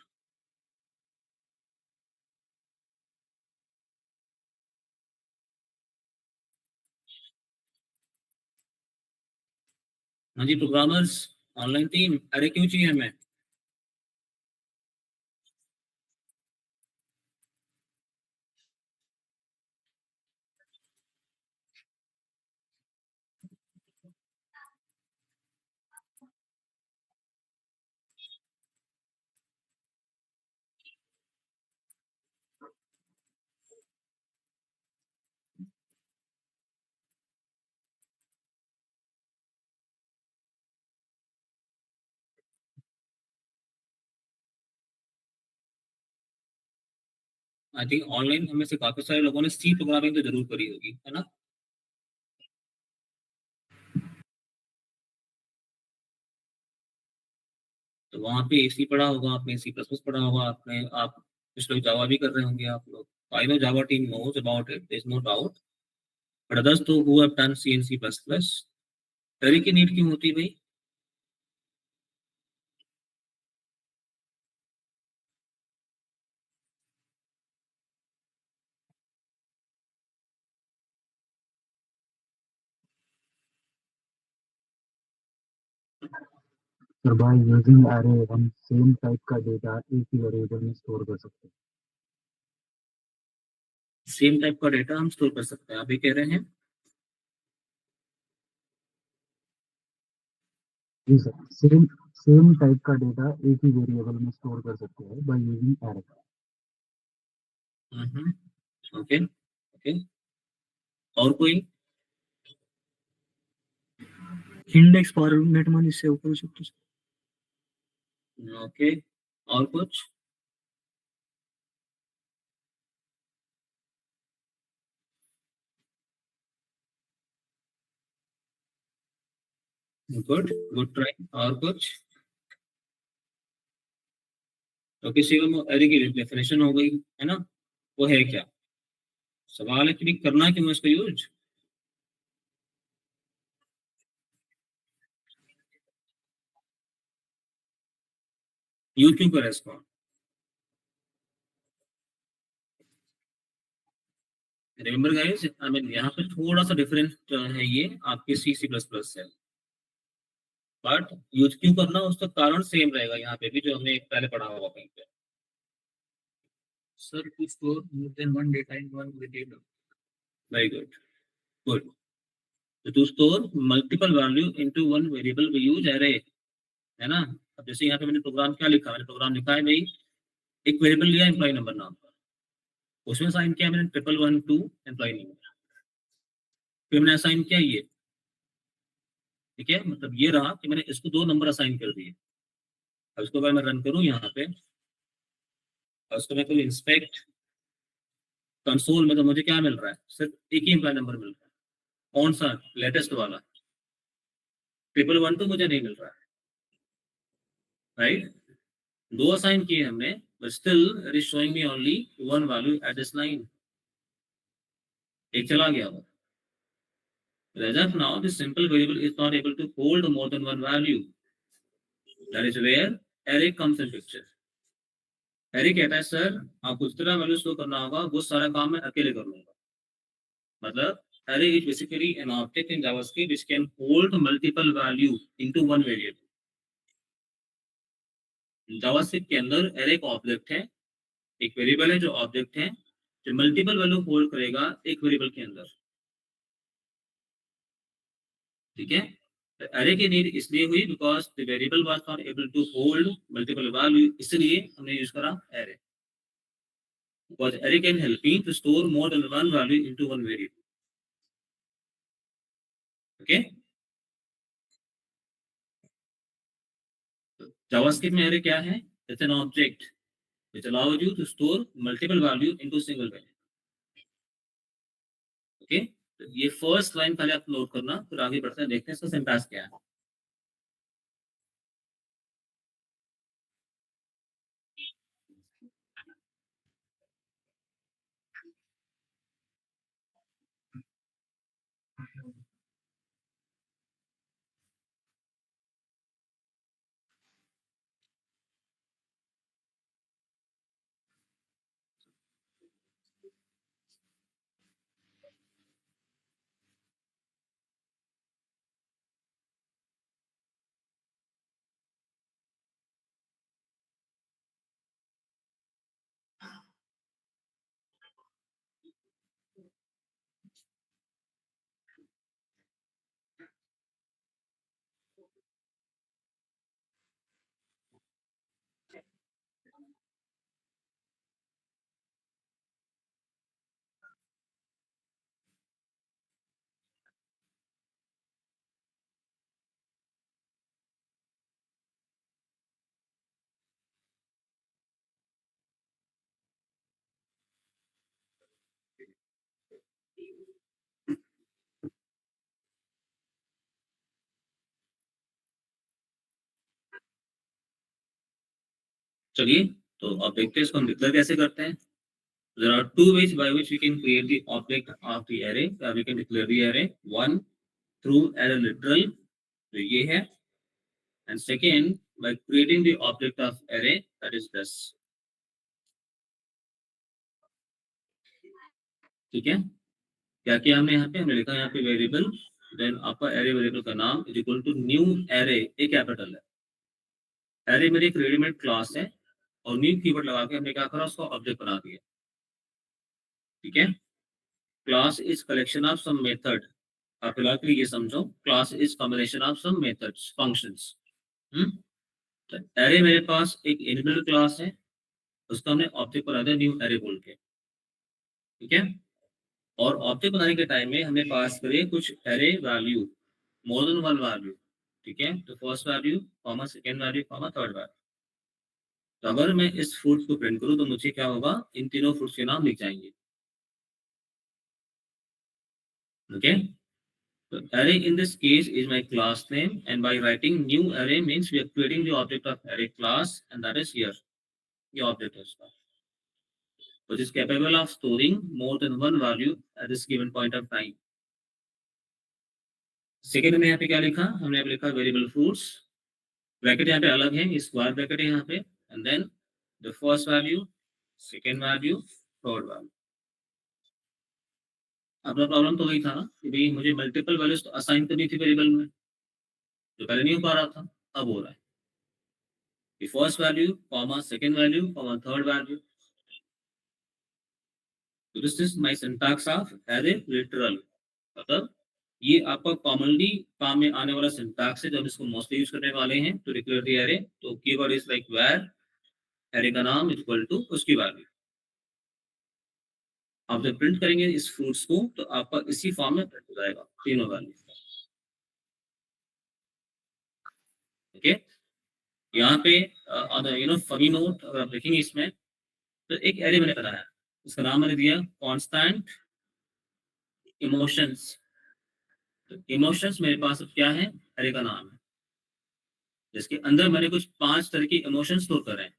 हाँ जी प्रोग्रामर्स, ऑनलाइन टीम, अरे क्यों चाहिए हमें। आई थिंक ऑनलाइन हमें से काफी सारे लोगों ने सी प्रोग्रामिंग तो जरूर करी होगी, है ना। तो वहाँ पे AC पढ़ा होगा आपने, C++ पढ़ा होगा आपने, आप कुछ लोग जावा भी कर रहे होंगे आप लोग। I know Java team knows about it, there is no doubt, but others तो who have done C and C++, अरे की नीड क्यों होती है भाई। सर बाय यूजिंग अरे हम सेम टाइप का डेटा एक ही वेरिएबल में स्टोर कर सकते हैं। सेम टाइप का डेटा हम स्टोर कर सकते हैं, आप ये कह रहे हैं। जी सर, सेम सेम टाइप का डेटा एक ही वेरिएबल में स्टोर कर सकते हैं बाय यूजिंग अरे। ओके ओके, और कोई। इंडेक्स फॉर्मेट में इससे ऊपर सकते हैं। ओके, और कुछ। गुड गुड ट्राई, और कुछ। तो किसी को अरे की डेफिनेशन हो गई, है ना, वो है क्या। सवाल है कि भाई करना क्यों है इसका यूज। यूज क्यों करें इसको। रिमेंबर गाइस, आई मीन यहाँ पे थोड़ा सा डिफरेंस है ये आपके C++ से, बट यूज क्यों करना उसका कारण सेम रहेगा यहाँ पे भी, जो हमने पहले पढ़ा होगा कहीं पे। Sir to store more than one data in one variable. Very good, good. To store multiple value into one variable we use array, है ना। अब जैसे यहाँ पे मैंने प्रोग्राम क्या लिखा, मैंने प्रोग्राम लिखा है भाई, एक वेरिएबल लिया एम्प्लॉय नंबर नाम का, उसमें साइन किया मैंने 1112 एम्प्लॉय नंबर, फिर मैंने असाइन किया ये, ठीक है, मतलब ये रहा कि मैंने इसको 2 नंबर असाइन कर दिए। अब इसको अगर मैं रन करूँ यहाँ पे, और उसको मैं करूँ इंस्पेक्ट कंसोल में, तो मुझे क्या मिल रहा है, सिर्फ एक ही एम्प्लॉय नंबर मिल रहा है। कौन सा, लेटेस्ट वाला, 1112 तो मुझे नहीं मिल रहा है, राइट। 2 असाइन किए हमने, but still it is showing me only one value at this line, एक चला गया वो। As of now, this simple variable is not able to hold more than one value. That is where array comes in picture. array कहता है sir आपको जितना value store करना होगा वो सारा काम मैं अकेले कर लूंगा। मतलब array is basically an object in JavaScript which can hold multiple value into one variable. JavaScript के अंदर array एक ऑब्जेक्ट है, एक वेरिएबल है जो ऑब्जेक्ट है, जो मल्टीपल वैल्यू होल्ड करेगा एक वेरिएबल के अंदर, ठीक है। एरे की नीड इसलिए हुई because the variable was not able to hold multiple value, इसलिए हमने यूज करा array. Because array can help me to store more than one value into one variable. Okay, JavaScript में एरे क्या है? It's an object which allows you to store multiple value into single value. Okay, तो ये first line पहले आप note करना, फिर आगे बढ़ते हैं, देखते हैं इसका सिंटैक्स क्या है। चलिए, तो अब देखते हैं इसको हम डिक्लेयर कैसे करते हैं। There are two ways by which we can create the object of the array. We can declare the array. One, through array literal, तो ये है, and second by creating the object of array, that is this. ठीक है, क्या किया हमने यहाँ पे? हमने लिखा यहाँ पे वेरिएबल, देन आपका एरे वेरिएबल का नाम is equal to new array, A capital है। एरे मेरी एक रेडीमेड क्लास है और न्यू कीवर्ड लगा के हमने क्या करा, उसको ऑब्जेक्ट बना दिया। ठीक है, class is collection of some method. आप फिलहाल के लिए ये समझो, class is combination of some methods, functions. तो एरे मेरे पास एक इनबिल्ट क्लास है, उसका हमने ऑब्जेक्ट बना दिया न्यू एरे बोल के। ठीक है, और ऑब्जेक्ट बनाने के टाइम में हमें पास करे कुछ एरे वैल्यू, मोर देन वन वैल्यू। ठीक है, तो first value comma, second value comma, third value. तो अगर मैं इस फ्रूट को प्रिंट करूं तो मुझे क्या होगा, इन तीनों फ्रूट्स के नाम लिख जाएंगे। Okay, so array in this case is my class name, and by writing new array means we are creating the object of array class, and that is here the object is which is capable of storing more than one value at this given point of time. Second में यहाँ पे क्या लिखा, हमने यहाँ पे लिखा variable fruits, bracket यहाँ पे अलग है, स्क्वायर ब्रैकेट है यहाँ पे, and then the first value, second value, third value. अपना प्रॉब्लम तो वही था ना कि भाई मुझे मल्टीपल वैल्यूज तो असाइन करनी थी वेरिएबल में, जो पहले नहीं हो पा रहा था, अब हो रहा है। The first value, comma, second value, comma, third value. So this is my syntax of array literal. मतलब ये आपका कॉमनली काम में आने वाला सिंटैक्स है, जब इसको मोस्टली यूज करने वाले हैं तो डिक्लेयर द एरे। तो keyword is like var, array का नाम इक्वल टू उसकी वैल्यू। आप जब प्रिंट करेंगे इस फ्रूट्स को तो आपका इसी फॉर्म में प्रिंट हो जाएगा, तीनों वैल्यू। ओके, यहाँ पे फनी नोट अगर आप देखेंगे इसमें, तो एक एरे मैंने बनाया, इसका नाम मैंने दिया कांस्टेंट इमोशंस। तो इमोशंस मेरे पास अब क्या है, एरे का नाम है, जिसके अंदर मैंने कुछ 5 तरह के इमोशंस स्टोर कर रहे हैं।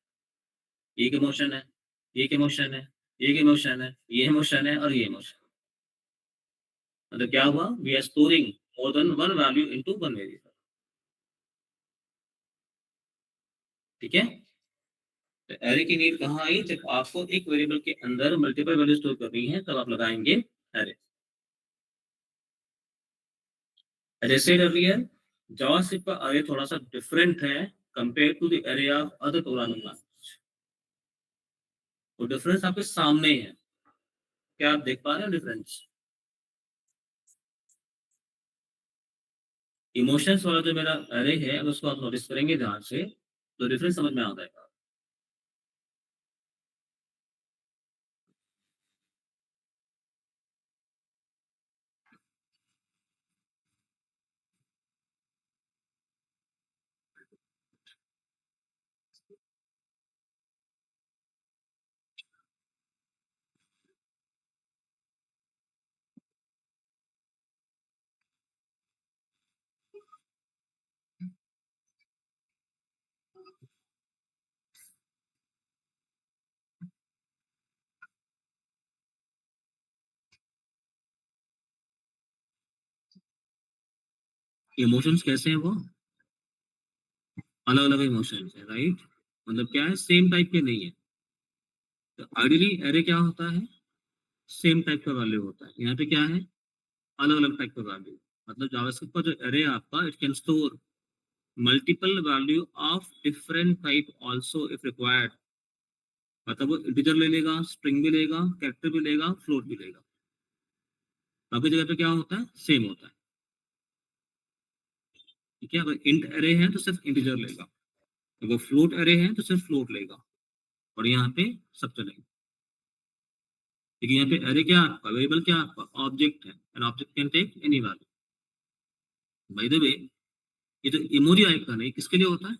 एक इमोशन है, एक इमोशन है, एक इमोशन है, ये इमोशन है और ये इमोशन। मतलब क्या हुआ, we are storing more than one value into one variable. ठीक है, तो एरे की नीड कहाँ आई, जब आपको एक वेरिएबल के अंदर मल्टीपल वैल्यू स्टोर करनी है तब आप लगाएंगे एरे। जैसे earlier, जावास्क्रिप्ट का एरे थोड़ा सा डिफरेंट है compare to the array of other programming language. वो डिफरेंस आपके सामने है, क्या आप देख पा रहे हैं डिफरेंस? इमोशंस वाला जो मेरा अरे है, अगर उसको आप नोटिस करेंगे ध्यान से, तो डिफरेंस समझ में आ जाएगा। इमोशंस कैसे हैं वो? अलग अलग इमोशंस है, राइट? मतलब क्या है, सेम टाइप के नहीं है। तो आइडियली एरे क्या होता है? सेम टाइप का वैल्यू होता है। यहाँ पे क्या है? अलग अलग टाइप का वैल्यू। मतलब जावास्क्रिप्ट का जो एरे है आपका, it can store multiple value of different type also if required. मतलब वो इंटीजर ले लेगा, स्ट्रिंग भी लेगा, कैरेक्टर भी लेगा, फ्लोट भी लेगा। बाकी जगह पे क्या होता है? सेम होता है। ठीक है, अगर इंट एरे है तो सिर्फ इंटीजर लेगा, अगर फ्लोट एरे है तो सिर्फ फ्लोट लेगा, और यहाँ पे सब चलेगा। लेकिन यहाँ पे एरे क्या है आपका? वेरिएबल क्या है आपका? ऑब्जेक्ट है, an object can take any value. By the way, ये जो इमोजी आइकन है किसके लिए होता है?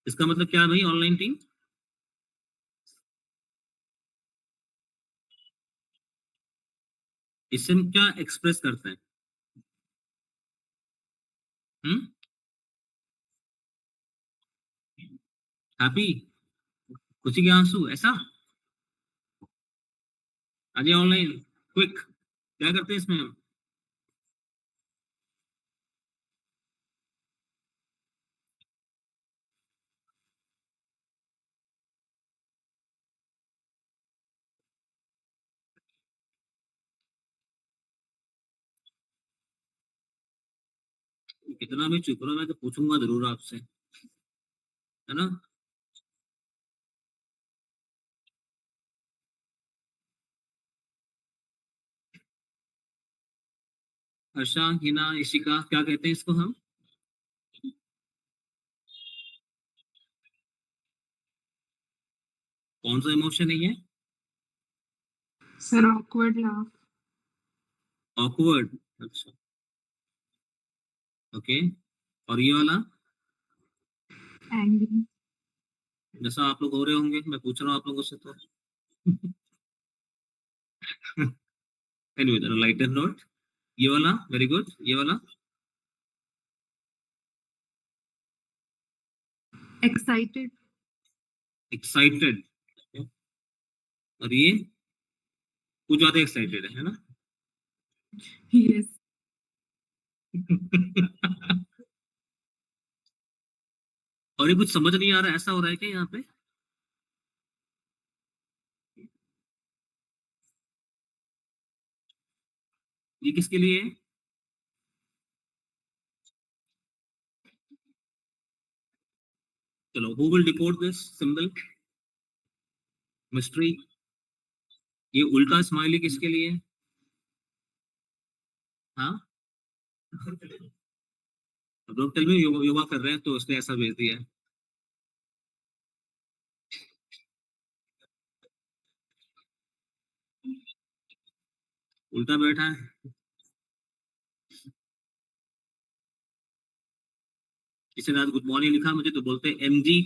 इसका मतलब क्या है भाई ऑनलाइन टीम? इससे हम क्या एक्सप्रेस करते हैं? हम्म, हैप्पी, खुशी के आंसू, ऐसा? आ जाइए ऑनलाइन, क्विक। क्या करते हैं इसमें हम? कितना भी चुप रहो, मैं तो पूछूंगा जरूर आपसे, है ना? हर्षा, हिना, इशिका, क्या कहते हैं इसको हम? कौन सा इमोशन है ये? Sir, awkward laugh. ऑकवर्ड। अच्छा, ओके। और ये वाला? Angry. जैसा आप लोग हो रहे होंगे, मैं पूछ रहा हूँ आप लोगों से तो। Anyway, lighter note. ये वाला वेरी गुड, ये वाला? Excited. एक्साइटेड। और ये कुछ ज्यादा एक्साइटेड है ना? Yes. और ये कुछ समझ नहीं आ रहा, ऐसा हो रहा है क्या यहाँ पे? ये किसके लिए है? चलो, who will decode this symbol mystery? ये उल्टा स्माइली किसके लिए है? हाँ, अब लोग टेल में योगा योगा कर रहे हैं तो उसने ऐसा भेज दिया है। उल्टा बैठा है। किसी ने आज गुड मॉर्निंग लिखा मुझे तो बोलते हैं एमजी,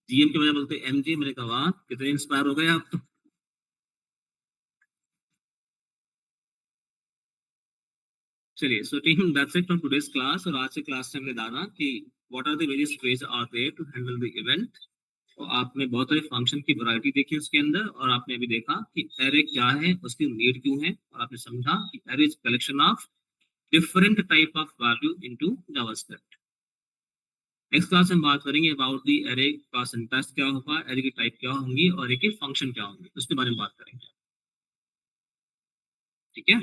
जीएम के बजाय बोलते हैं एमजी। मैंने कहा वाह, कितने इंस्पायर हो गए आप तो। चलिए, so team, that's it from today's class. और आज से क्लास से हमने जाना कि what are the various ways are there to handle the event. और आपने बहुत सारे फंक्शन की वैरायटी देखी उसके अंदर, और आपने अभी देखा कि एरे क्या है, उसकी नीड क्यों है, और आपने समझा कि array is collection of different type of value into JavaScript. Next class में हम बात करेंगे अबाउट दी एरे का सिंटैक्स क्या होगा, एरे की टाइप क्या होंगी, और एरे के फंक्शन क्या होंगे, उसके बारे में बात करेंगे। ठीक है,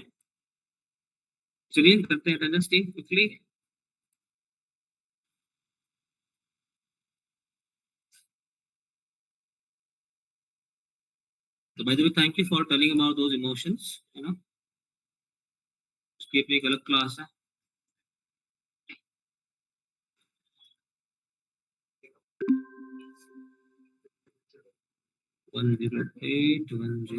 चलिए करते हैं attendance team quickly. So by the way, thank you for telling about those emotions, you know. उसकी अपनी एक अलग क्लास है। वन 108 1